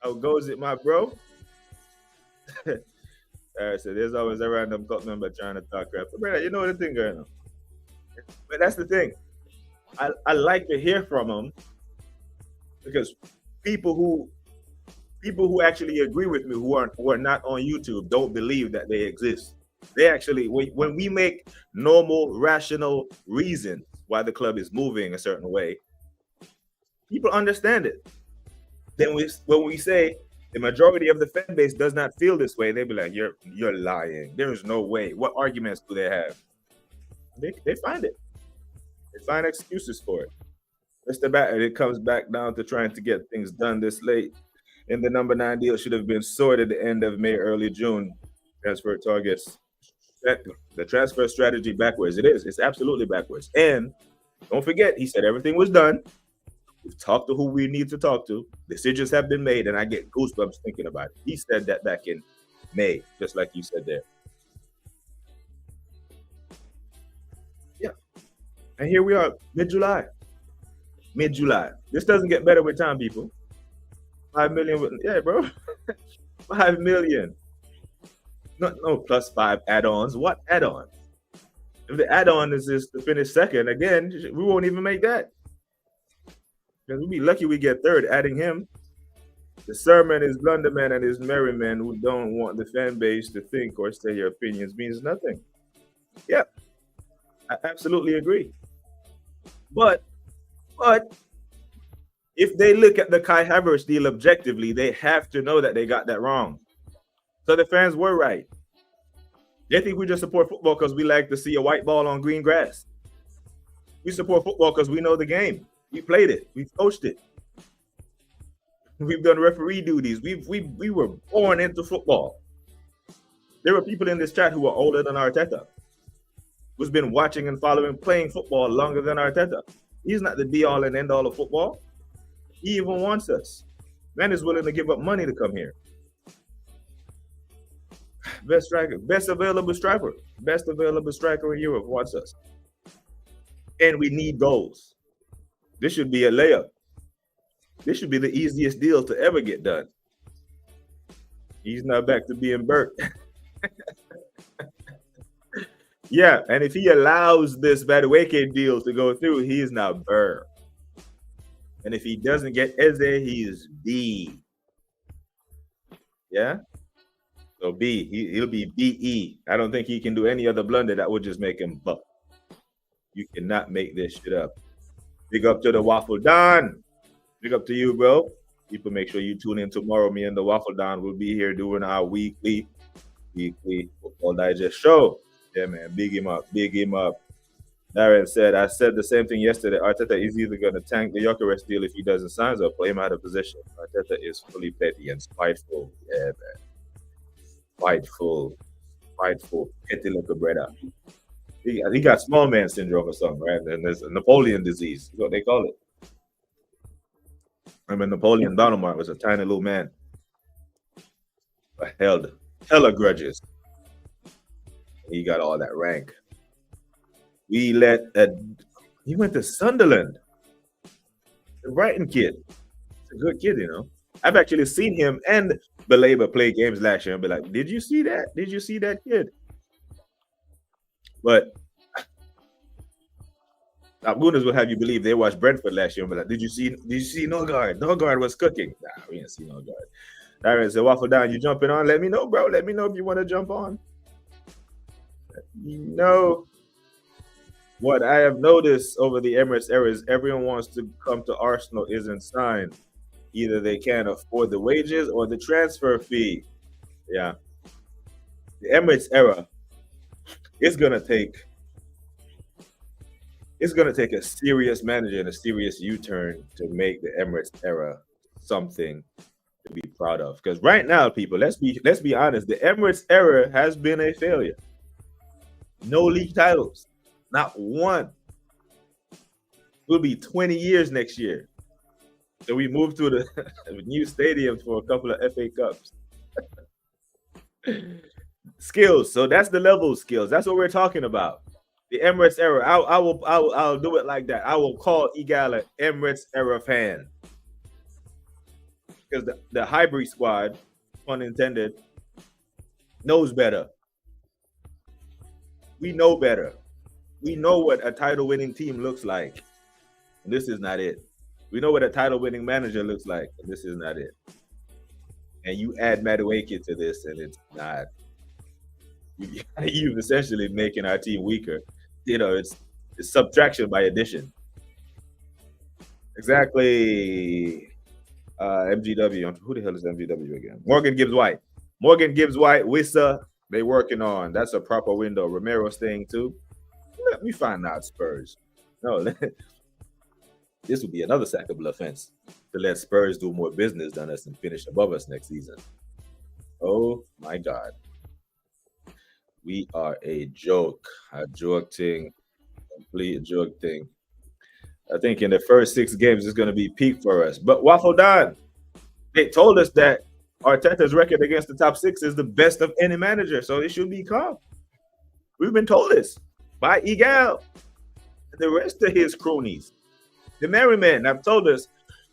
How goes it, my bro? All right, so there's always a random cult member trying to talk crap. But brother, you know the thing going on. But that's the thing. I like to hear from them because people who actually agree with me who are not on YouTube don't believe that they exist. They actually when we make normal, rational reasons why the club is moving a certain way, people understand it. Then when we say the majority of the fan base does not feel this way, they be like, "You're lying. There is no way." What arguments do they have? They find it. They find excuses for it. It comes back down to trying to get things done this late. And the number 9 deal should have been sorted at the end of May, early June. Transfer targets. The transfer strategy backwards. It is. It's absolutely backwards. And don't forget, he said everything was done. We've talked to who we need to talk to. Decisions have been made, and I get goosebumps thinking about it. He said that back in May, just like you said there. Yeah. And here we are, mid-July. Mid-July. This doesn't get better with time, people. 5 million. Yeah, bro. 5 million. No plus 5 add-ons. What add-on? If the add-on is just to finish second, again, we won't even make that. Because we'll be lucky we get third, adding him. The sermon is blundermen and his merrymen who don't want the fan base to think or say your opinions means nothing. Yeah, I absolutely agree. But if they look at the Kai Havertz deal objectively, they have to know that they got that wrong. So the fans were right. They think we just support football because we like to see a white ball on green grass. We support football because we know the game. We played it. We coached it. We've done referee duties. We were born into football. There were people in this chat who are older than Arteta, who's been watching and following playing football longer than Arteta. He's not the be-all and end-all of football. He even wants us. Man is willing to give up money to come here. Best striker, best available striker in Europe wants us. And we need goals. This should be a layup. This should be the easiest deal to ever get done. He's not back to being Bert. Yeah, and if he allows this Madueke deal to go through, he is now Burr. And if he doesn't get Eze, he is B. Yeah? So B, he'll be BE. I don't think he can do any other blunder that would just make him buck. You cannot make this shit up. Big up to the Waffle Don. Big up to you, bro. People, make sure you tune in tomorrow. Me and the Waffle Don will be here doing our weekly Football Digest show. Yeah, man. Big him up. Big him up. Darren said, I said the same thing yesterday. Arteta is either going to tank the Gyokeres deal if he doesn't sign or play him out of position. Arteta is fully petty and spiteful. Yeah, man. Spiteful, petty little brother. He got small man syndrome or something, right? And there's Napoleon disease. That's what they call it. I mean, Napoleon Bonaparte was a tiny little man. Held hella grudges. He got all that rank. He went to Sunderland. The Brighton kid. It's a good kid, you know. I've actually seen him and Baleba play games last year and be like, did you see that? Did you see that kid? But Abgunas will have you believe they watched Brentford last year and be like, did you see NORGAARD? NORGAARD was cooking. Nah, we didn't see NORGAARD. All right, so Waffle Down, you jumping on? Let me know, bro. Let me know if you want to jump on. You know, what I have noticed over the Emirates era is everyone wants to come to Arsenal isn't signed. Either they can't afford the wages or the transfer fee. Yeah. The Emirates era is gonna take a serious manager and a serious U-turn to make the Emirates era something to be proud of. Because right now, people, let's be honest, the Emirates era has been a failure. No league titles, not one. Will be 20 years next year. So we moved to the new stadium for a couple of FA Cups. Skills. So that's the level of skills. That's what we're talking about. The Emirates era. I'll do it like that. I will call Igala Emirates era fan. Because the hybrid squad, pun intended, knows better. We know better. We know what a title-winning team looks like. And this is not it. We know what a title-winning manager looks like, and this is not it. And you add Madueke to this, and it's not. You've essentially making our team weaker. You know, it's subtraction by addition. Exactly. MGW. Who the hell is MGW again? Morgan Gibbs White. Morgan Gibbs White, Wissa, they working on. That's a proper window. Romero staying too. Let me find out Spurs. No, this would be another sackable offense to let Spurs do more business than us and finish above us next season. Oh my God. We are a joke thing, complete joke thing. I think in the first 6 games, it's going to be peak for us. But Waffle Don, they told us that Arteta's record against the top 6 is the best of any manager, so it should be calm. We've been told this by Egal and the rest of his cronies. The Merrymen have told us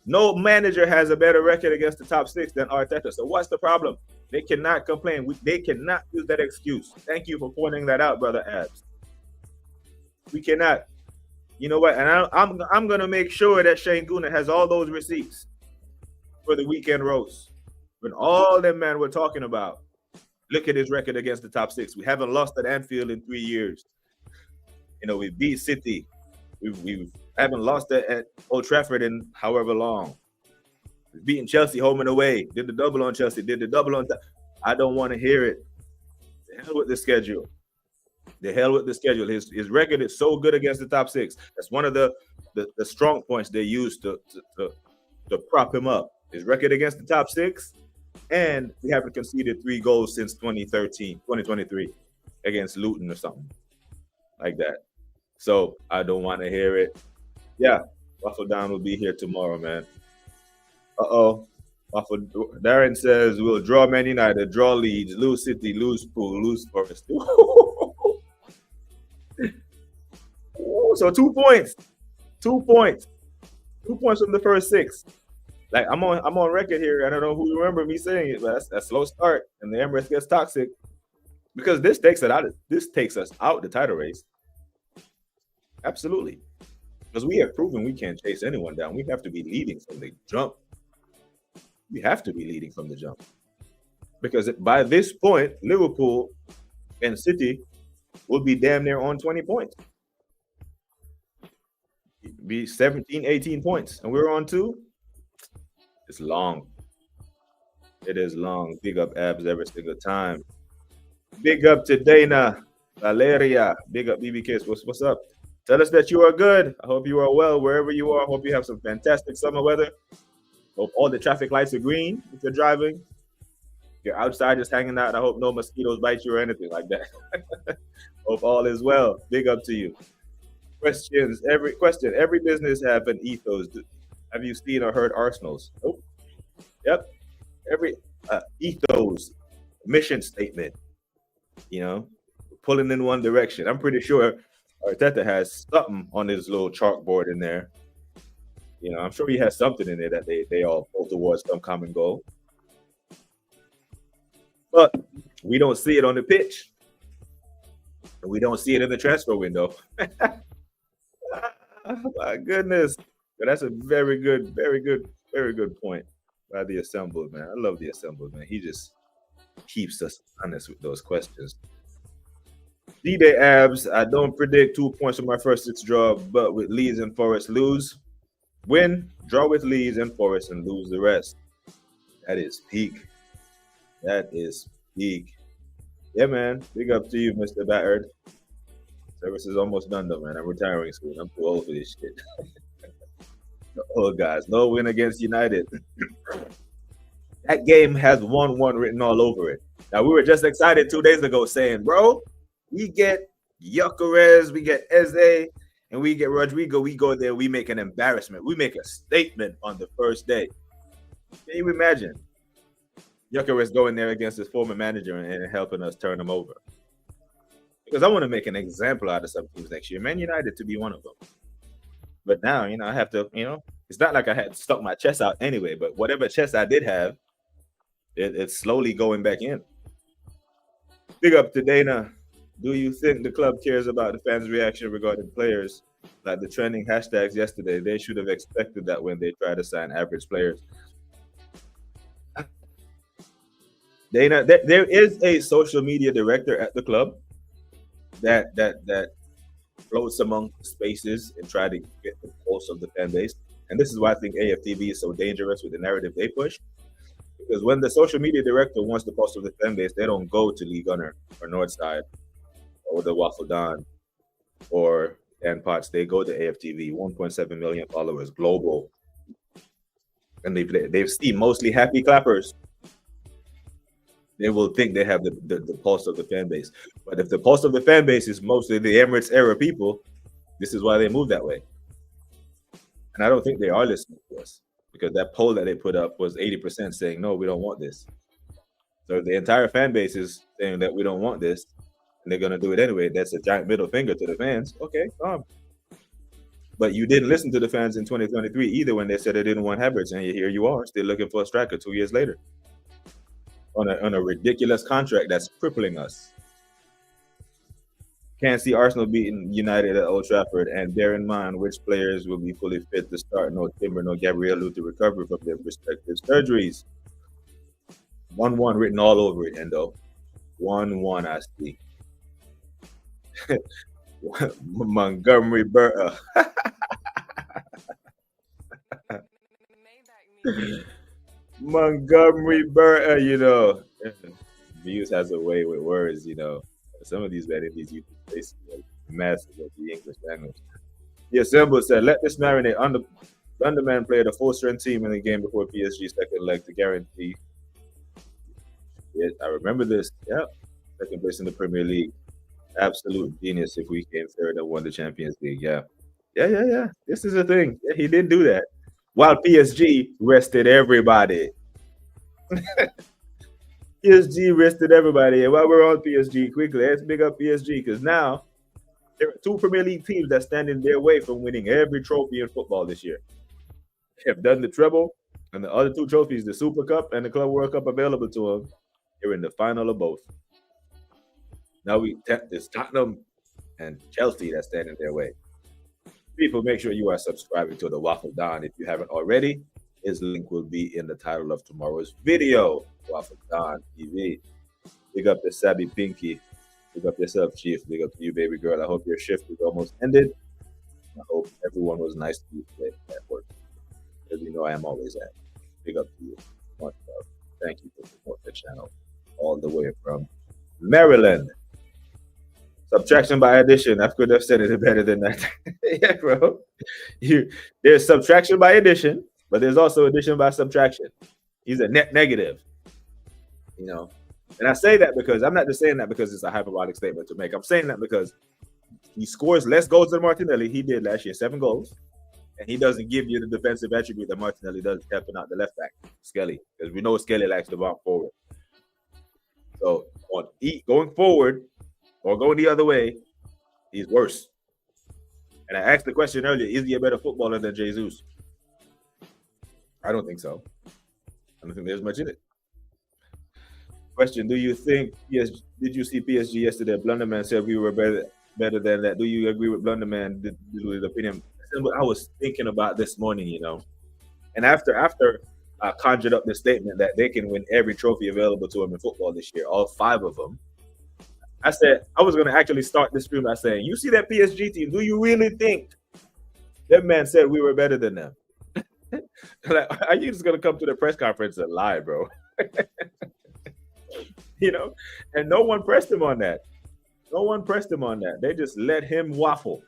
no manager has a better record against the top 6 than Arteta. So what's the problem? They cannot complain. They cannot use that excuse. Thank you for pointing that out, brother Abs. We cannot. You know what? And I'm gonna make sure that Shane Guna has all those receipts for the weekend roast. When all them men were talking about, look at his record against the top 6. We haven't lost at Anfield in 3 years. You know, we beat City. We haven't lost at Old Trafford in however long. We've beaten Chelsea home and away. Did the double on Chelsea. Did the double on. I don't want to hear it. The hell with the schedule. The hell with the schedule. His record is so good against the top 6. That's one of the strong points they use to prop him up. His record against the top 6, and we haven't conceded 3 goals since 2023 against Luton or something like that. So I don't want to hear it. Yeah, Waffle Down will be here tomorrow, man. Darren says we'll draw Man United, draw Leeds, lose City, lose Pool, lose Forest. So 2 points. 2 points. 2 points from the first 6. Like I'm on record here. I don't know who remember me saying it, but that's a slow start, and the Emirates gets toxic because this takes us out the title race. Absolutely, because we have proven we can't chase anyone down. We have to be leading from the jump. We have to be leading from the jump because by this point, Liverpool and City will be damn near on 20 points. Be 17, 18 points, and we're on 2. It's long. It is long. Big up Abs every single time. Big up to Dana, Valeria. Big up BBKs. What's up? Tell us that you are good. I hope you are well wherever you are. Hope you have some fantastic summer weather. Hope all the traffic lights are green if you're driving. If you're outside just hanging out, I hope no mosquitoes bite you or anything like that. Hope all is well. Big up to you. Questions. Every business have an ethos. Have you seen or heard Arsenal's? Nope. Yep. Every ethos, mission statement, you know, pulling in one direction. I'm pretty sure Arteta has something on his little chalkboard in there. You know, I'm sure he has something in there that they all pull towards some common goal. But we don't see it on the pitch. And we don't see it in the transfer window. My goodness. But that's a very good point by the Assembled, man. I love the Assembled, man. He just keeps us honest with those questions. D-Day Abs, I don't predict 2 points from my first 6 draw, but with Leeds and Forest lose. Win, draw with Leeds and Forest and lose the rest. That is peak. That is peak. Yeah, man. Big up to you, Mr. Battered. Service is almost done, though, man. I'm retiring soon. I'm too old for this shit. Oh, guys, no win against United. That game has 1-1 written all over it. Now, we were just excited 2 days ago saying, bro, we get Gyokeres, we get Eze, and we get Rodrigo. We go there, we make an embarrassment. We make a statement on the first day. Can you imagine Gyokeres going there against his former manager and helping us turn him over? Because I want to make an example out of some teams next year. Man United to be one of them. But now, you know, I have to, you know, it's not like I had stuck my chest out anyway, but whatever chest I did have, it's slowly going back in. Big up to Dana. Do you think the club cares about the fans' reaction regarding players Like the trending hashtags yesterday, they should have expected that when they try to sign average players. There is a social media director at the club that floats among spaces and try to get the pulse of the fan base. And this is why I think AFTV is so dangerous with the narrative they push. Because when the social media director wants the pulse of the fan base, they don't go to Lee Gunner or Northside or the Waffle Don or Dan Potts. They go to AFTV, 1.7 million followers, global. And they've seen mostly happy clappers. They will think they have the pulse of the fan base. But if the pulse of the fan base is mostly the Emirates era people, this is why they move that way. And I don't think they are listening to us, because that poll that they put up was 80% saying, no, we don't want this. So the entire fan base is saying that we don't want this, and they're going to do it anyway. That's a giant middle finger to the fans. Okay, but you didn't listen to the fans in 2023 either when they said they didn't want Havertz, and here you are still looking for a striker 2 years later on a ridiculous contract that's crippling us. Can't see Arsenal beating United at Old Trafford, and bear in mind which players will be fully fit to start. No Timber, no Gabriel to recover from their respective surgeries. 1-1 written all over it, Endo. 1-1, I see. Montgomery BERTA. Montgomery BERTA, you know. Views has a way with words, you know. Some of these entities use basically massive of the English language. The Assemble said, let this marinate. Underman played a full-strength team in the game before PSG's second leg to guarantee. Yeah, I remember this. Yeah, second place in the Premier League. Absolute genius if we came third and won the Champions League. Yeah. This is a thing. Yeah, he did do that. While PSG rested everybody. PSG rested everybody. And while we're on PSG, quickly, let's big up PSG, because now there are two Premier League teams that stand in their way from winning every trophy in football this year. They have done the treble, and the other two trophies, the Super Cup and the Club World Cup, available to them. They're in the final of both. Now it's Tottenham and Chelsea that stand in their way. People, make sure you are subscribing to the Waffle Don if you haven't already. His link will be in the title of tomorrow's video. Waffle Don TV. Big up the Sabby Pinky. Big up yourself, Chief. Big up to you, baby girl. I hope your shift is almost ended. I hope everyone was nice to you today at work. As you know, I am always at. Big up to you. Much love. Thank you for supporting the channel all the way from Maryland. Subtraction by addition. I could have said it better than that. Yeah, bro. There's subtraction by addition, but there's also addition by subtraction. He's a net negative. You know, and I say that because I'm not just saying that because it's a hyperbolic statement to make. I'm saying that because he scores less goals than Martinelli. He did last year, 7 goals, and he doesn't give you the defensive attribute that Martinelli does, helping out the left back, Skelly, because we know Skelly likes to bump forward. So going forward or going the other way, he's worse. And I asked the question earlier: is he a better footballer than Jesus? I don't think so. I don't think there's much in it. Question: do you think did you see PSG yesterday? Blunderman said we were better than that. Do you agree with Blunderman with opinion? I was thinking about this morning, you know, and after I conjured up the statement that they can win every trophy available to them in football this year, all 5 of them. I said I was going to actually start this stream by saying, you see that PSG team? Do you really think that man said we were better than them? Like, are you just going to come to the press conference and lie, bro? You know, and no one pressed him on that. They just let him waffle.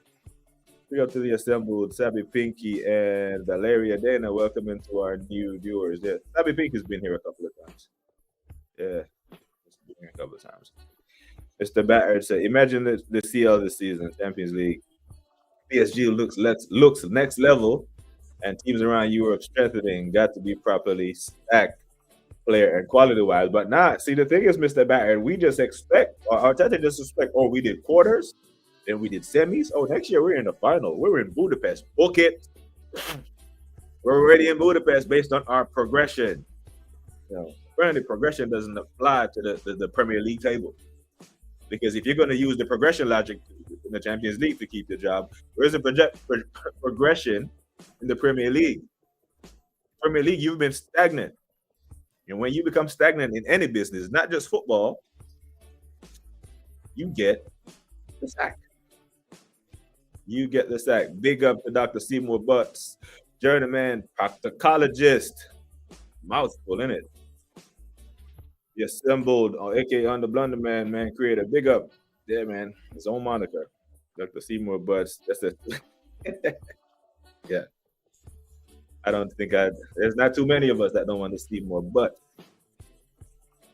We go to the assembled Sabby Pinky and Valeria Dana. Welcome into our new viewers. Yeah, Sabby Pinky's been here a couple of times. Yeah, he's been here a couple of times. Mr. Batter said, imagine the CL this season, Champions League. PSG looks next level, and teams around Europe strengthening. Got to be properly stacked, player and quality wise, but not. See, the thing is, Mr. Batter, we just expect, or Arteta just expect, oh, we did quarters, then we did semis. Oh, next year we're in the final. We're in Budapest. Book it. We're already in Budapest based on our progression. You know, apparently progression doesn't apply to the Premier League table, because if you're going to use the progression logic to in the Champions League to keep the job. Where's the progression in the Premier League? Premier League, you've been stagnant. And when you become stagnant in any business, not just football, you get the sack. You get the sack. Big up to Dr. Seymour Butts, journeyman, proctologist. Mouthful, innit? He assembled, aka on the Blunder Man, creator. Big up. Yeah, man. His own moniker. Dr. Seymour Butts. That's it. Yeah. I don't think there's not too many of us that don't want to see more, but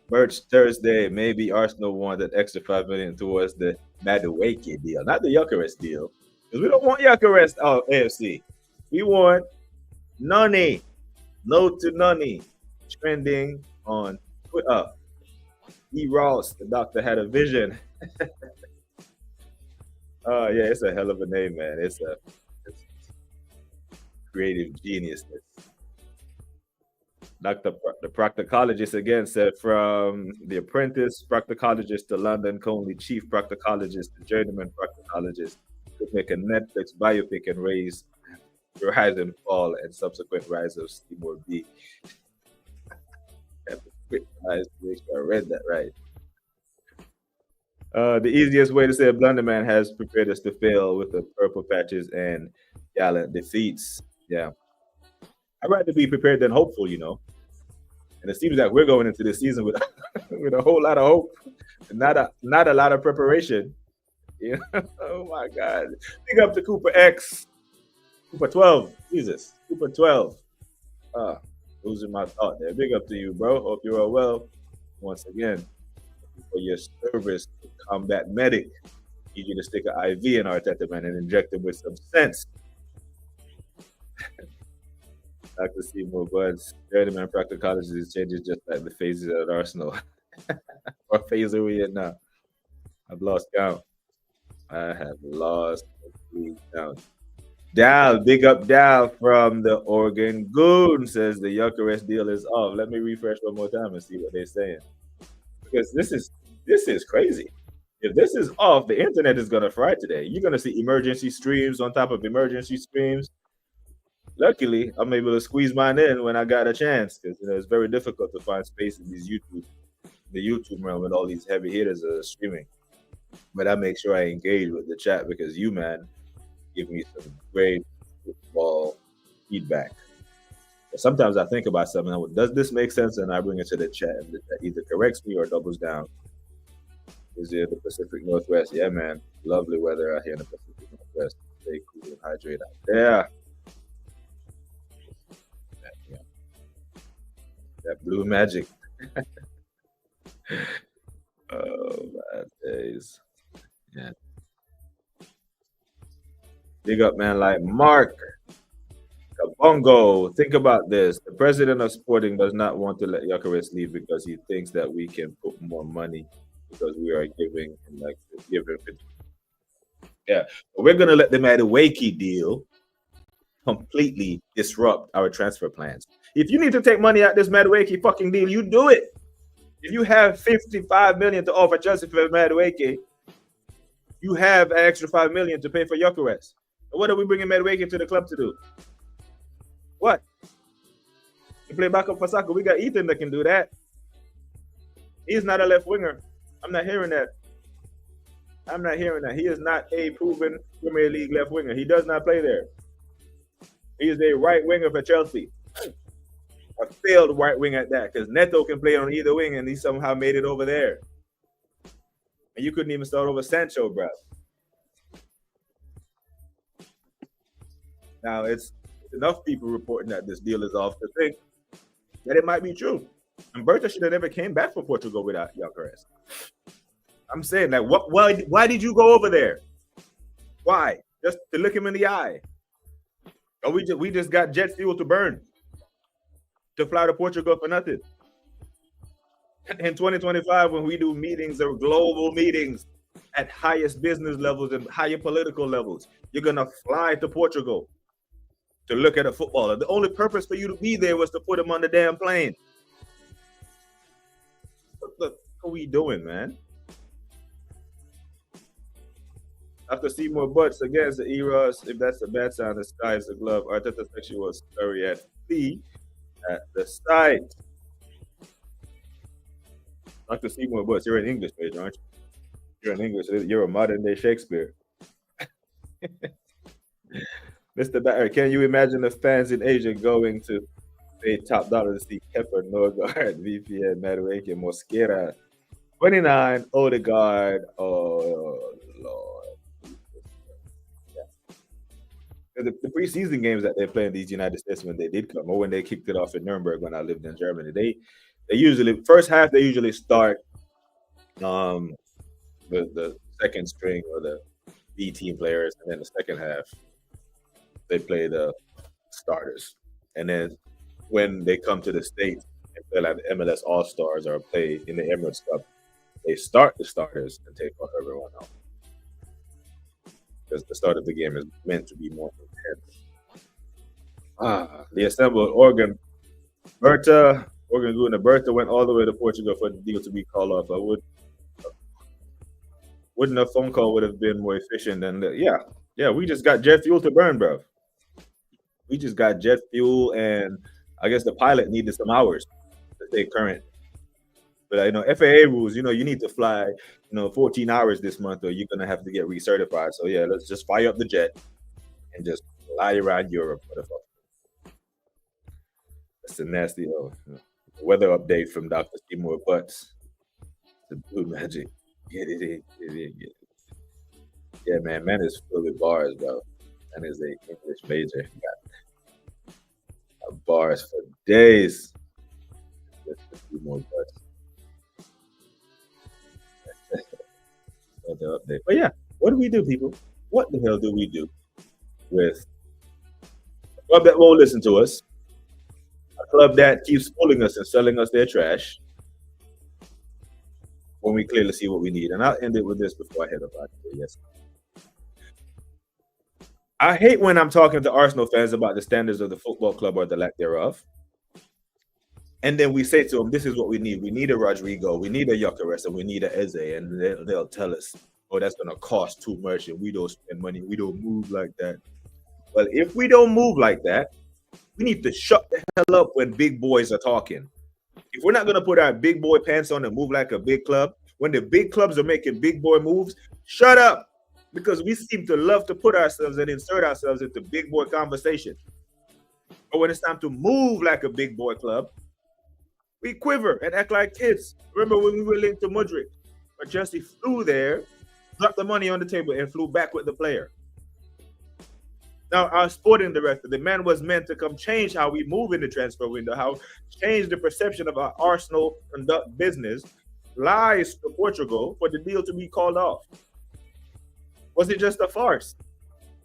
Merch Thursday, maybe Arsenal wanted extra $5 million towards the Madueke deal, not the Gyokeres deal. Because we don't want Gyokeres AFC. We want Noni. No to Noni. Trending on Twitter. E. Ross, the doctor had a vision. Yeah, it's a hell of a name, man. It's creative geniusness. The proctologist again said, from the apprentice proctologist to London Coney chief proctologist to journeyman proctologist, could make a Netflix biopic and rise and fall and subsequent rise of Seymour B. I read that right. The easiest way to say a blunderman has prepared us to fail with the purple patches and gallant defeats. Yeah. I'd rather be prepared than hopeful, you know. And it seems like we're going into this season with with a whole lot of hope and not a lot of preparation. Yeah. Oh my God. Big up to Cooper X. Cooper 12. Jesus. Cooper 12. Losing my thought there. Big up to you, bro. Hope you're all well. Once again, for your service to combat medic. Need you to stick an IV in Arteta, man, and inject him with some sense. Dr. Seymour Buds, journeyman proctologist, changes just like the phases at Arsenal. What phase are we in now? I've lost count. I have lost count. Dal, big up Dal from the Oregon Goon says the Gyokeres deal is off. Let me refresh one more time and see what they're saying. Because this is crazy. If this is off, the internet is gonna fry today. You're gonna see emergency streams on top of emergency streams. Luckily, I'm able to squeeze mine in when I got a chance, because it's very difficult to find space in the YouTube realm when all these heavy hitters are streaming. But I make sure I engage with the chat because you, man, give me some great football feedback. But sometimes I think about something. Does this make sense? And I bring it to the chat, and the chat either corrects me or doubles down. Is it the Pacific Northwest? Yeah, man. Lovely weather out here in the Pacific Northwest. Stay cool and hydrate out there. Yeah. That blue magic. Oh, bad days. Yeah. Big up, man, like Mark Kabongo. Think about this. The president of Sporting does not want to let Gyokeres leave because he thinks that we can put more money because we are giving. Yeah. But we're going to let the Madueke deal completely disrupt our transfer plans. If you need to take money out this Madueke fucking deal, you do it. If you have $55 million to offer Chelsea for Madueke, you have an extra $5 million to pay for Gyokeres. What are we bringing Madueke to the club to do? What? To play backup for Saka? We got Ethan that can do that. He's not a left winger. I'm not hearing that. I'm not hearing that. He is not a proven Premier League left winger. He does not play there. He is a right winger for Chelsea. A failed right wing at that, because Neto can play on either wing, and he somehow made it over there. And you couldn't even start over Sancho, bro. Now, it's enough people reporting that this deal is off to think that it might be true. And BERTA should have never came back from Portugal without Gyokeres. I'm saying that. Why did you go over there? Why? Just to look him in the eye? Or we just got jet fuel to burn to fly to Portugal for nothing. In 2025, when we do meetings or global meetings at highest business levels and higher political levels, you're going to fly to Portugal to look at a footballer. The only purpose for you to be there was to put him on the damn plane. What are we doing, man? I Dr. Seymour Butts against the Eros. If that's a bad sign, the sky is the glove. Arteta sexual story at C at the site. Dr. Seymour Butts, you're an English major, aren't you? You're an English. You're a modern day Shakespeare. Mr. Batter, can you imagine the fans in Asia going to pay top dollar to see Kepper, NORGAARD, VPN, Madueke, Mosquera, 29, Odegaard? Oh, Lord. Yeah. The preseason games that they play in these United States when they did come, or when they kicked it off in Nuremberg when I lived in Germany, they usually, first half, they usually start the second string or the B team players, and then the second half, they play the starters. And then when they come to the States and play like the MLS All-Stars or play in the Emirates Cup, they start the starters and take off everyone else. Because the start of the game is meant to be more intense. The assembled organ, BERTA, Organ Guna BERTA went all the way to Portugal for the deal to be called off. Wouldn't a phone call would have been more efficient than the, yeah, we just got jet fuel to burn, bro. We just got jet fuel, and I guess the pilot needed some hours to stay current. But FAA rules, you need to fly, 14 hours this month, or you're gonna have to get recertified. So yeah, let's just fire up the jet and just fly around Europe. That's a nasty weather update from Dr. Seymour Butts. The Blue Magic. Get it in. Yeah, man is full of bars, bro. Man is a English major. Got bars for days. More update. But yeah, what do we do, people? What the hell do we do with a club that won't listen to us? A club that keeps fooling us and selling us their trash when we clearly see what we need. And I'll end it with this before I head up out of here. Yes. I hate when I'm talking to Arsenal fans about the standards of the football club or the lack thereof. And then we say to them, this is what we need. We need a Rodrigo, we need a Gyokeres, and we need a Eze. And they'll tell us, oh, that's going to cost too much, and we don't spend money. We don't move like that. Well, if we don't move like that, we need to shut the hell up when big boys are talking. If we're not going to put our big boy pants on and move like a big club, when the big clubs are making big boy moves, shut up. Because we seem to love to put ourselves and insert ourselves into big boy conversation. But when it's time to move like a big boy club, we quiver and act like kids. Remember when we were linked to Mudryk? But Chelsea flew there, dropped the money on the table, and flew back with the player. Now, our sporting director, the man was meant to come change how we move in the transfer window, how change the perception of our Arsenal conduct business, lies to Portugal for the deal to be called off. Was it just a farce?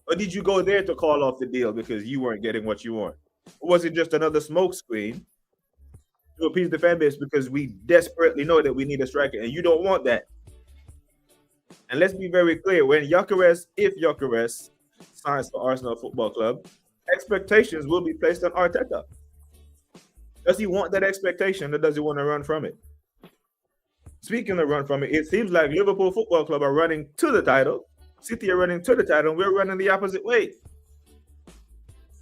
Or did you go there to call off the deal because you weren't getting what you want? Or was it just another smokescreen to appease the fan base because we desperately know that we need a striker and you don't want that? And let's be very clear, when Gyokeres, if Gyokeres signs for Arsenal Football Club, expectations will be placed on Arteta. Does he want that expectation or does he want to run from it? Speaking of run from it, it seems like Liverpool Football Club are running to the title. City are running to the title, and we're running the opposite way.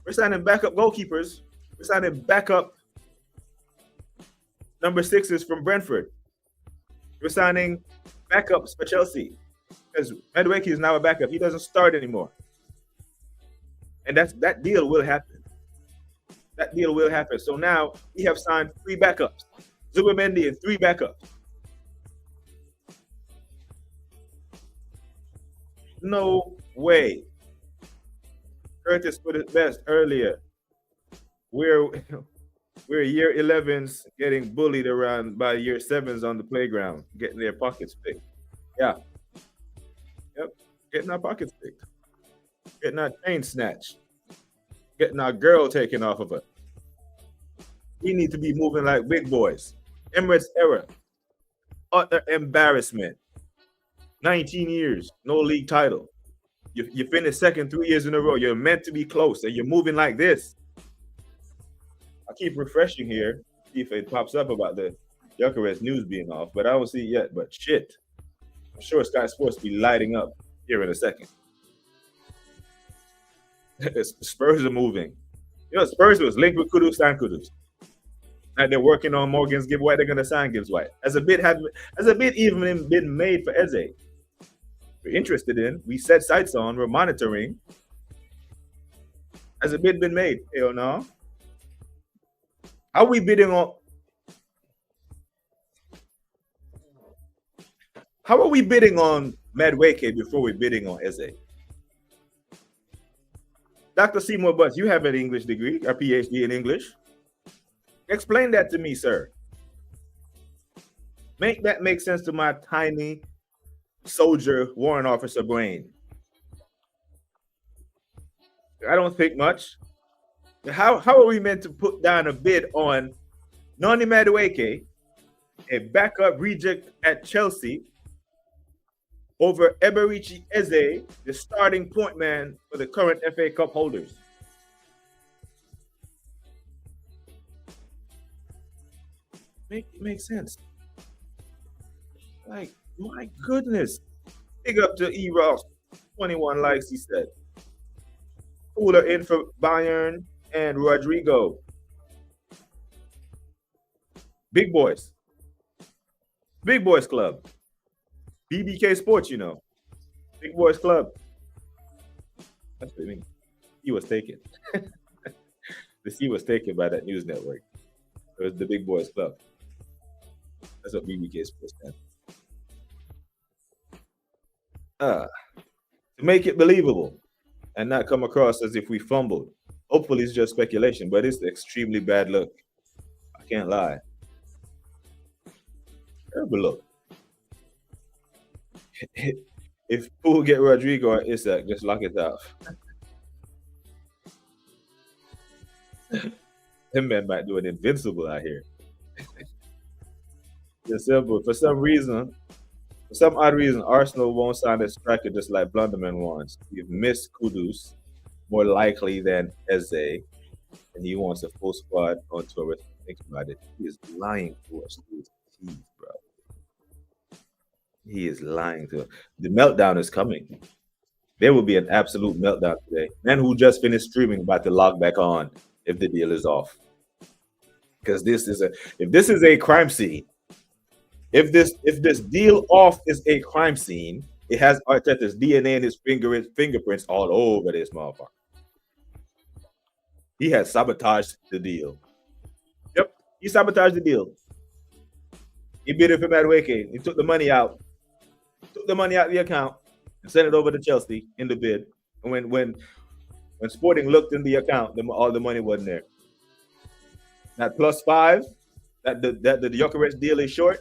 We're signing backup goalkeepers. We're signing backup number 6s from Brentford. We're signing backups for Chelsea because Madueke is now a backup. He doesn't start anymore. And that deal will happen. That deal will happen. So now we have signed 3 backups. Zubimendi and 3 backups. No way. Curtis put it best earlier. We're year 11s getting bullied around by year 7s on the playground, getting their pockets picked. Yeah. Yep. Getting our pockets picked. Getting our chain snatched. Getting our girl taken off of us. We need to be moving like big boys. Emirates era. Utter embarrassment. 19 years, no league title. You finished second 3 years in a row. You're meant to be close, and you're moving like this. I keep refreshing here, see if it pops up about the Gyokeres news being off, but I don't see it yet. But shit, I'm sure Sky Sports will be lighting up here in a second. Spurs are moving. Spurs was linked with Kudus and Kudus. And they're working on Morgan's Gibbs White. They're going to sign Gibbs White. As a bid even been made for Eze. We're interested in. We set sights on. We're monitoring. Has a bid been made? Hell no. How are we bidding on? How are we bidding on Madueke before we're bidding on Eze? Dr. Seymour Butts, you have an English degree, a PhD in English. Explain that to me, sir. Make that make sense to my tiny soldier warrant officer brain. I don't think much. How are we meant to put down a bid on Noni Madueke, a backup reject at Chelsea, over Eberichi Eze, the starting point man for the current FA Cup holders? Make sense. Like, my goodness. Big up to E. Ross, 21 likes, he said. Cooler in for Bayern and Rodrigo. Big boys. Big boys club. BBK Sports, you know. Big boys club. That's what I mean. He was taken. The C was taken by that news network. It was the Big Boys Club. That's what BBK Sports stands. To make it believable and not come across as if we fumbled. Hopefully it's just speculation, but it's extremely bad luck. I can't lie. Terrible luck. If Poole get Rodrigo or Isak, just lock it out. Them men might do an invincible out here. It's simple. For some odd reason, Arsenal won't sign a striker just like Blunderman wants. We've missed Kudus more likely than Eze, and he wants a full squad on tour. Think about it. He is lying to us through his teeth, bro. He is lying to us. The meltdown is coming. There will be an absolute meltdown today. Man who just finished streaming about to log back on if the deal is off. Because if this is a crime scene, if this deal off is a crime scene, it has Arteta's DNA and his fingerprints all over this motherfucker. He has sabotaged the deal. Yep, he sabotaged the deal. He bid it for Madueke. He took the money out. Took the money out of the account and sent it over to Chelsea in the bid. And when Sporting looked in the account, all the money wasn't there. That +5, that the Gyokeres deal is short.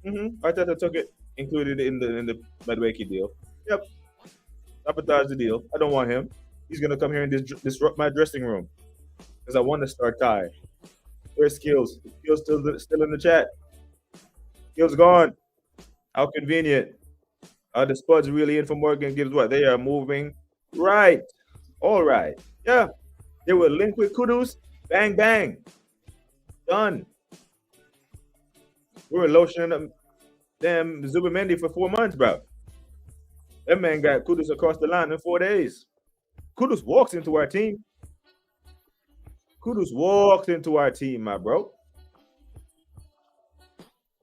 Arteta took it, included it in the Madueke deal. Yep, sabotage the deal. I don't want him. He's gonna come here and disrupt my dressing room because I want to start Kai. Where's Skills? Skills still in the chat. Skills gone. How convenient. Are the Spuds really in for Morgan Gibbs White? They are moving right. All right. Yeah. They were linked with Kudus. Bang, bang. Done. We were lotioning up damn Zubimendi for 4 months, bro. That man got Kudus across the line in 4 days. Kudus walks into our team. Kudus walks into our team, my bro.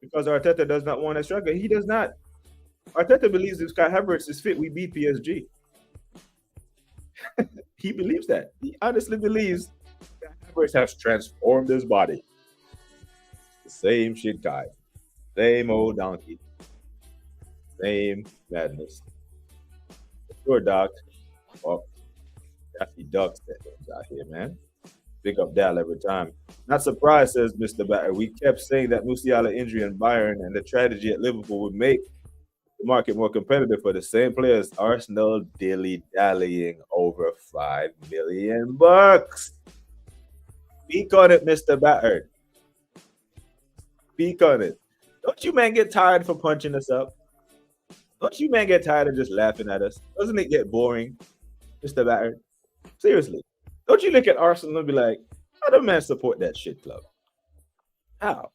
Because Arteta does not want a striker. He does not. Arteta believes if Kai Havertz is fit, we beat PSG. He believes that. He honestly believes Kai Havertz has transformed his body. The same shit, Kai. Same old donkey. Same madness. Sure, Doc. Well, Daffy Ducks that out here, man. Big up Dal every time. Not surprised, says Mr. Batter. We kept saying that Musiala injury in Bayern and the tragedy at Liverpool would make the market more competitive for the same players. Arsenal dilly-dallying over $5 million. Speak on it, Mr. Batter. Speak on it. Don't you, man, get tired for punching us up? Don't you, man, get tired of just laughing at us? Doesn't it get boring, Mr. Batter? Seriously. Don't you look at Arsenal and be like, how do man support that shit club? How?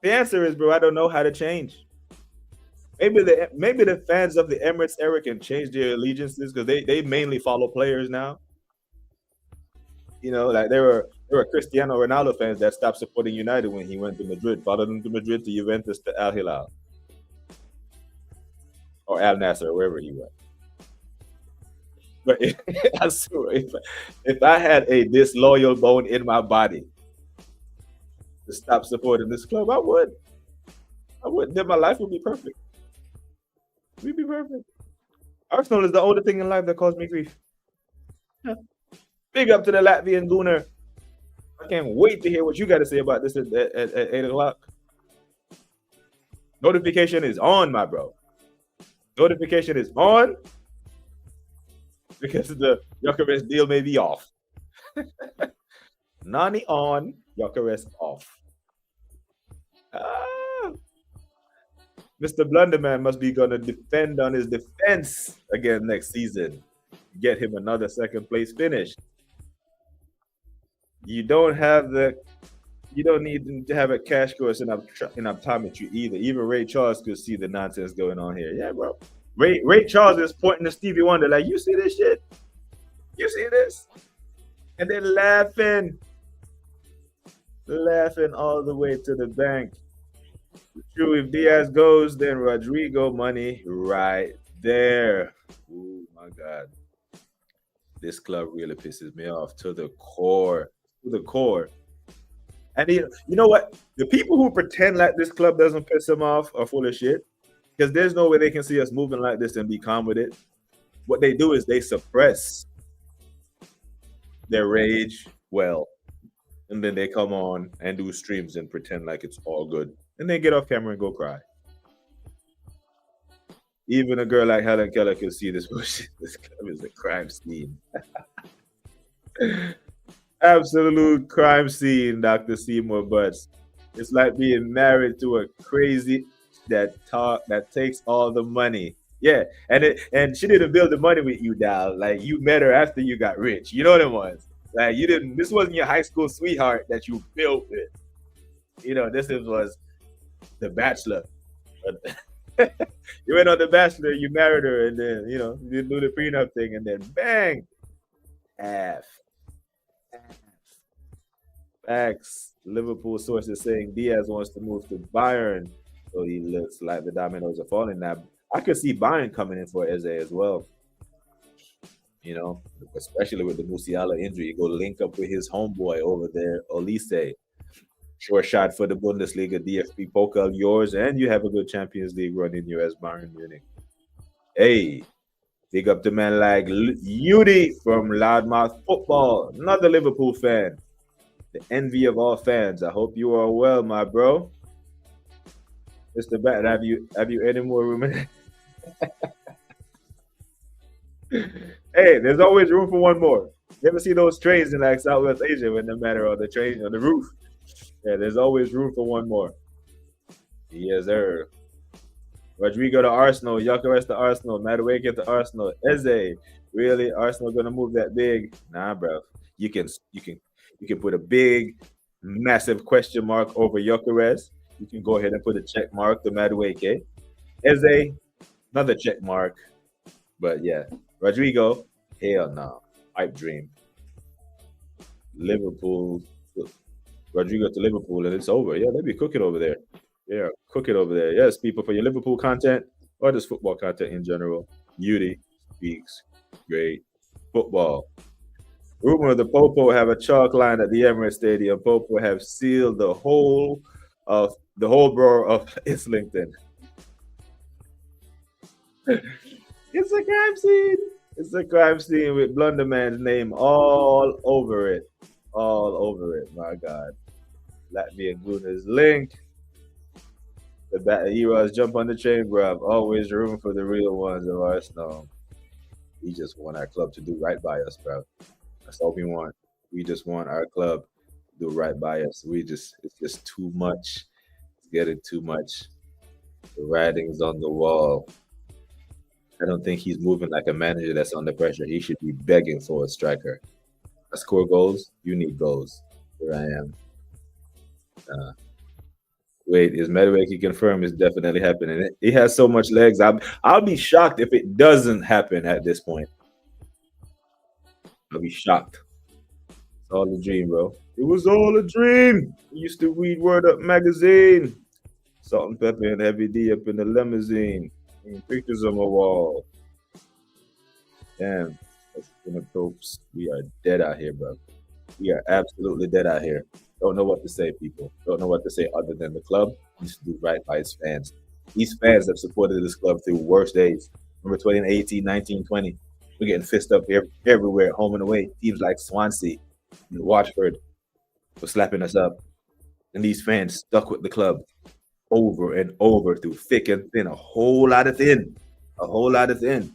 The answer is, bro, I don't know how to change. Maybe the fans of the Emirates era can change their allegiances because they mainly follow players now. You know, like there were Cristiano Ronaldo fans that stopped supporting United when he went to Madrid, followed him to Madrid, to Juventus, to Al Hilal or Al Nasser, wherever he went. But I swear, if I had a disloyal bone in my body to stop supporting this club, I would. I would. Then my life would be perfect. We'd be perfect. Arsenal is the only thing in life that caused me grief. Yeah. Big up to the Latvian Gooner. I can't wait to hear what you got to say about this at 8 o'clock. Notification is on, my bro. Notification is on because the Gyokeres deal may be off. Noni on, Gyokeres off. Mr. Blunderman must be going to defend on his defense again next season. Get him another second place finish. You don't need to have a cash course in optometry either. Even Ray Charles could see the nonsense going on here. Yeah, bro. Ray Charles is pointing to Stevie Wonder like, you see this shit? You see this? And they're laughing all the way to the bank. True, if Diaz goes, then Rodrigo money right there. Oh my God. This club really pisses me off to the core. To the core. And you know what? The people who pretend like this club doesn't piss them off are full of shit. Because there's no way they can see us moving like this and be calm with it. What they do is they suppress their rage well. And then they come on and do streams and pretend like it's all good. And then get off camera and go cry. Even a girl like Helen Keller can see this bullshit. This club is a crime scene. Absolute crime scene, Dr. Seymour Butts. It's like being married to a crazy that takes all the money. Yeah, and she didn't build the money with you, Dal. Like, you met her after you got rich. You know what it was. Like, you didn't. This wasn't your high school sweetheart that you built with. You know, this was The Bachelor. You went on The Bachelor, you married her, and then you didn't do the prenup thing, and then bang, half. Facts. Liverpool sources saying Diaz wants to move to Bayern, so he looks like the dominoes are falling now. I could see Bayern coming in for Eze as well. You know, especially with the Musiala injury, you go link up with his homeboy over there, Olise. Short shot for the Bundesliga, DFB Pokal, yours, and you have a good Champions League run in you as Bayern Munich. Hey, big up to man like Yudi from Loudmouth Football, another Liverpool fan. The envy of all fans. I hope you are well, my bro. Mr. Bat, have you any more room? Hey, there's always room for one more. You ever see those trains in like Southwest Asia when no matter on the train on the roof? Yeah, there's always room for one more. Yes, sir. Rodrigo to Arsenal, Gyokeres to Arsenal, Madueke to Arsenal, Eze. Really, Arsenal gonna move that big? Nah, bro. You can put a big, massive question mark over Gyokeres. You can go ahead and put a check mark to Madueke. Eze, another check mark. But yeah, Rodrigo, hell no. Pipe dream. Liverpool, Rodrigo to Liverpool, and it's over. Yeah, they be cooking over there. Yeah, cook it over there. Yes, people, for your Liverpool content or just football content in general, Beauty speaks great football. Rumor the Popo have a chalk line at the Emirates Stadium. Popo have sealed the whole borough of Islington. It's a crime scene. It's a crime scene with Blunderman's name all over it. All over it, my God. Latvian Guna's link. The bad heroes jump on the train, bruv. Always room for the real ones of Arsenal. We just want our club to do right by us, bruv. That's all we want. We just want our club to do right by us. It's just too much. It's getting too much. The writing's on the wall. I don't think he's moving like a manager that's under pressure. He should be begging for a striker. I score goals. You need goals. Here I am. Wait, is Madueke confirmed? It's definitely happening. He has so much legs. I'll be shocked if it doesn't happen at this point. I'll be shocked. It's all a dream, bro. It was all a dream. We used to read Word Up magazine. Salt and pepper and heavy D up in the limousine. Pictures on my wall. Damn, that's in the tropes. We are dead out here, bro. We are absolutely dead out here. Don't know what to say, people. Don't know what to say other than the club needs to do right by its fans. These fans have supported this club through worse days. Remember 2018, 19, 20. We're getting fist up everywhere, home and away. Teams like Swansea and Watford for slapping us up. And these fans stuck with the club over and over through thick and thin, a whole lot of thin. A whole lot of thin.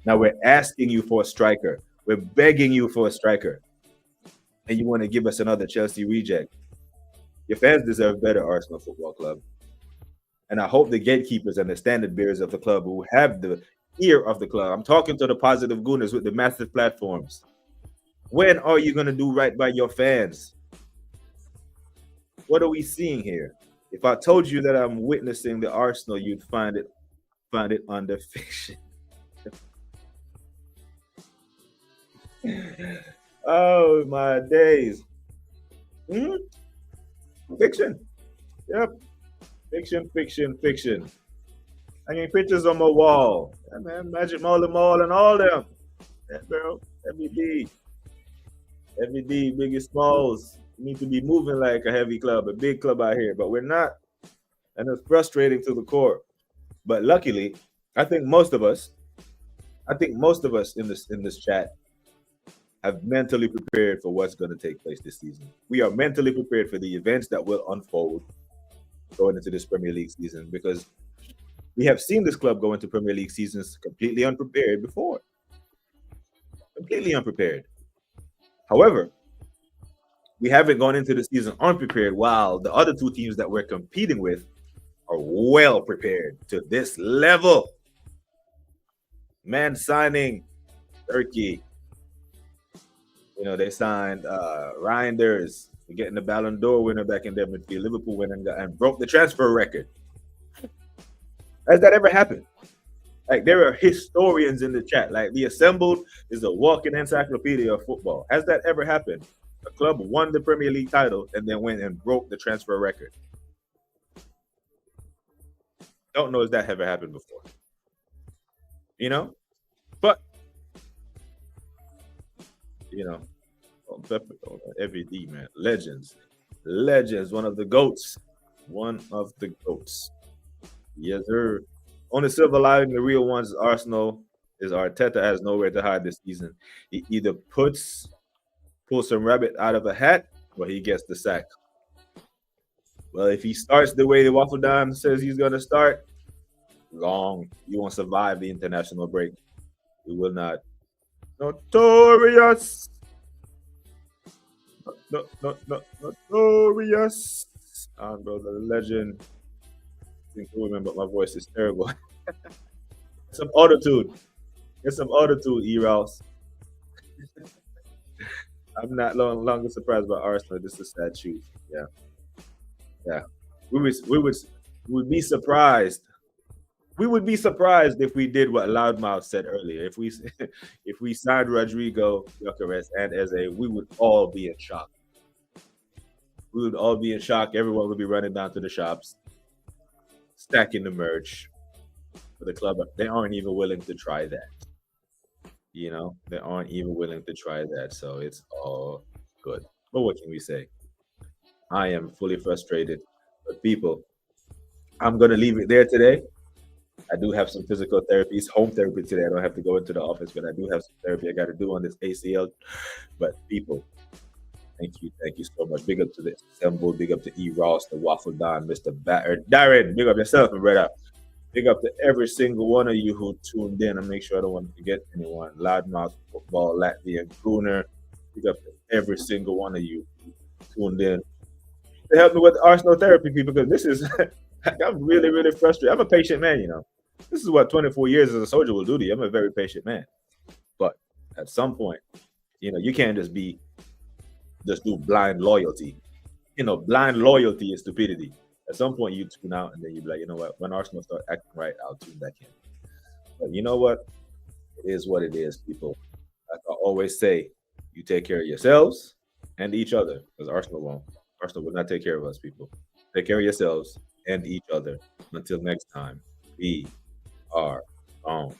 Now we're asking you for a striker. We're begging you for a striker. And you want to give us another Chelsea reject. Your fans deserve better, Arsenal Football Club. And I hope the gatekeepers and the standard bearers of the club who have the ear of the club, I'm talking to the positive gooners with the massive platforms. When are you going to do right by your fans? What are we seeing here? If I told you that I'm witnessing the Arsenal, you'd find it under fiction. Oh my days. Fiction. Yep. Fiction. Hanging pictures on my wall. Yeah, man, Magic Mall and all them. Yeah, bro. Every D, biggest smalls. We need to be moving like a heavy club, a big club out here, but we're not. And it's frustrating to the core. But luckily, I think most of us in this chat have mentally prepared for what's going to take place this season. We are mentally prepared for the events that will unfold going into this Premier League season, because we have seen this club go into Premier League seasons completely unprepared before. Completely unprepared. However, we haven't gone into the season unprepared, while the other two teams that we're competing with are well prepared to this level. Man signing Turkey. They signed Reinders, getting the Ballon d'Or winner back in their midfield. Liverpool went and broke the transfer record. Has that ever happened? Like, there are historians in the chat. Like, the Assembled is a walking encyclopedia of football. Has that ever happened? A club won the Premier League title and then went and broke the transfer record. Don't know if that ever happened before. But every D, man. Legends. One of the GOATs. Yes, sir. On the silver lining, the real ones, Arsenal, is Arteta has nowhere to hide this season. He either pulls some rabbit out of a hat, or he gets the sack. Well, if he starts the way the Waffle Don says he's going to start, long. You won't survive the international break. You will not. Notorious. Notorious. Bro, the legend. I think you remember my voice is terrible. Some autotune. Get some autotune, E-Rouse. I'm not longer surprised by Arsenal. This is sad truth. Yeah. We would be surprised. We would be surprised if we did what Loudmouth said earlier. If we signed Rodrigo, Gyokeres, and Eze, we would all be in shock. We would all be in shock. Everyone would be running down to the shops, stacking the merch for the club. They aren't even willing to try that. They aren't even willing to try that. So it's all good. But what can we say? I am fully frustrated. But people, I'm going to leave it there today. I do have some physical therapy. It's home therapy today. I don't have to go into the office, but I do have some therapy I got to do on this ACL. But people, thank you so much. Big up to the Assemble. Big up to E. Ross, the Waffle Don, Mr. Darren. Big up yourself, my brother. Big up to every single one of you who tuned in, and make sure I don't want to forget anyone. Loudmouth Football, Latvian Crooner. Big up to every single one of you who tuned in to help me with Arsenal therapy, people, because this is I'm really, really frustrated. I'm a patient man, This is what 24 years as a soldier will do to you. I'm a very patient man. But at some point, you can't just do blind loyalty. Blind loyalty is stupidity. At some point, you tune out, and then you be like, you know what? When Arsenal start acting right, I'll tune back in. But you know what? It is what it is, people. Like I always say, you take care of yourselves and each other, because Arsenal won't. Arsenal will not take care of us, people. Take care of yourselves and each other. Until next time, we are on.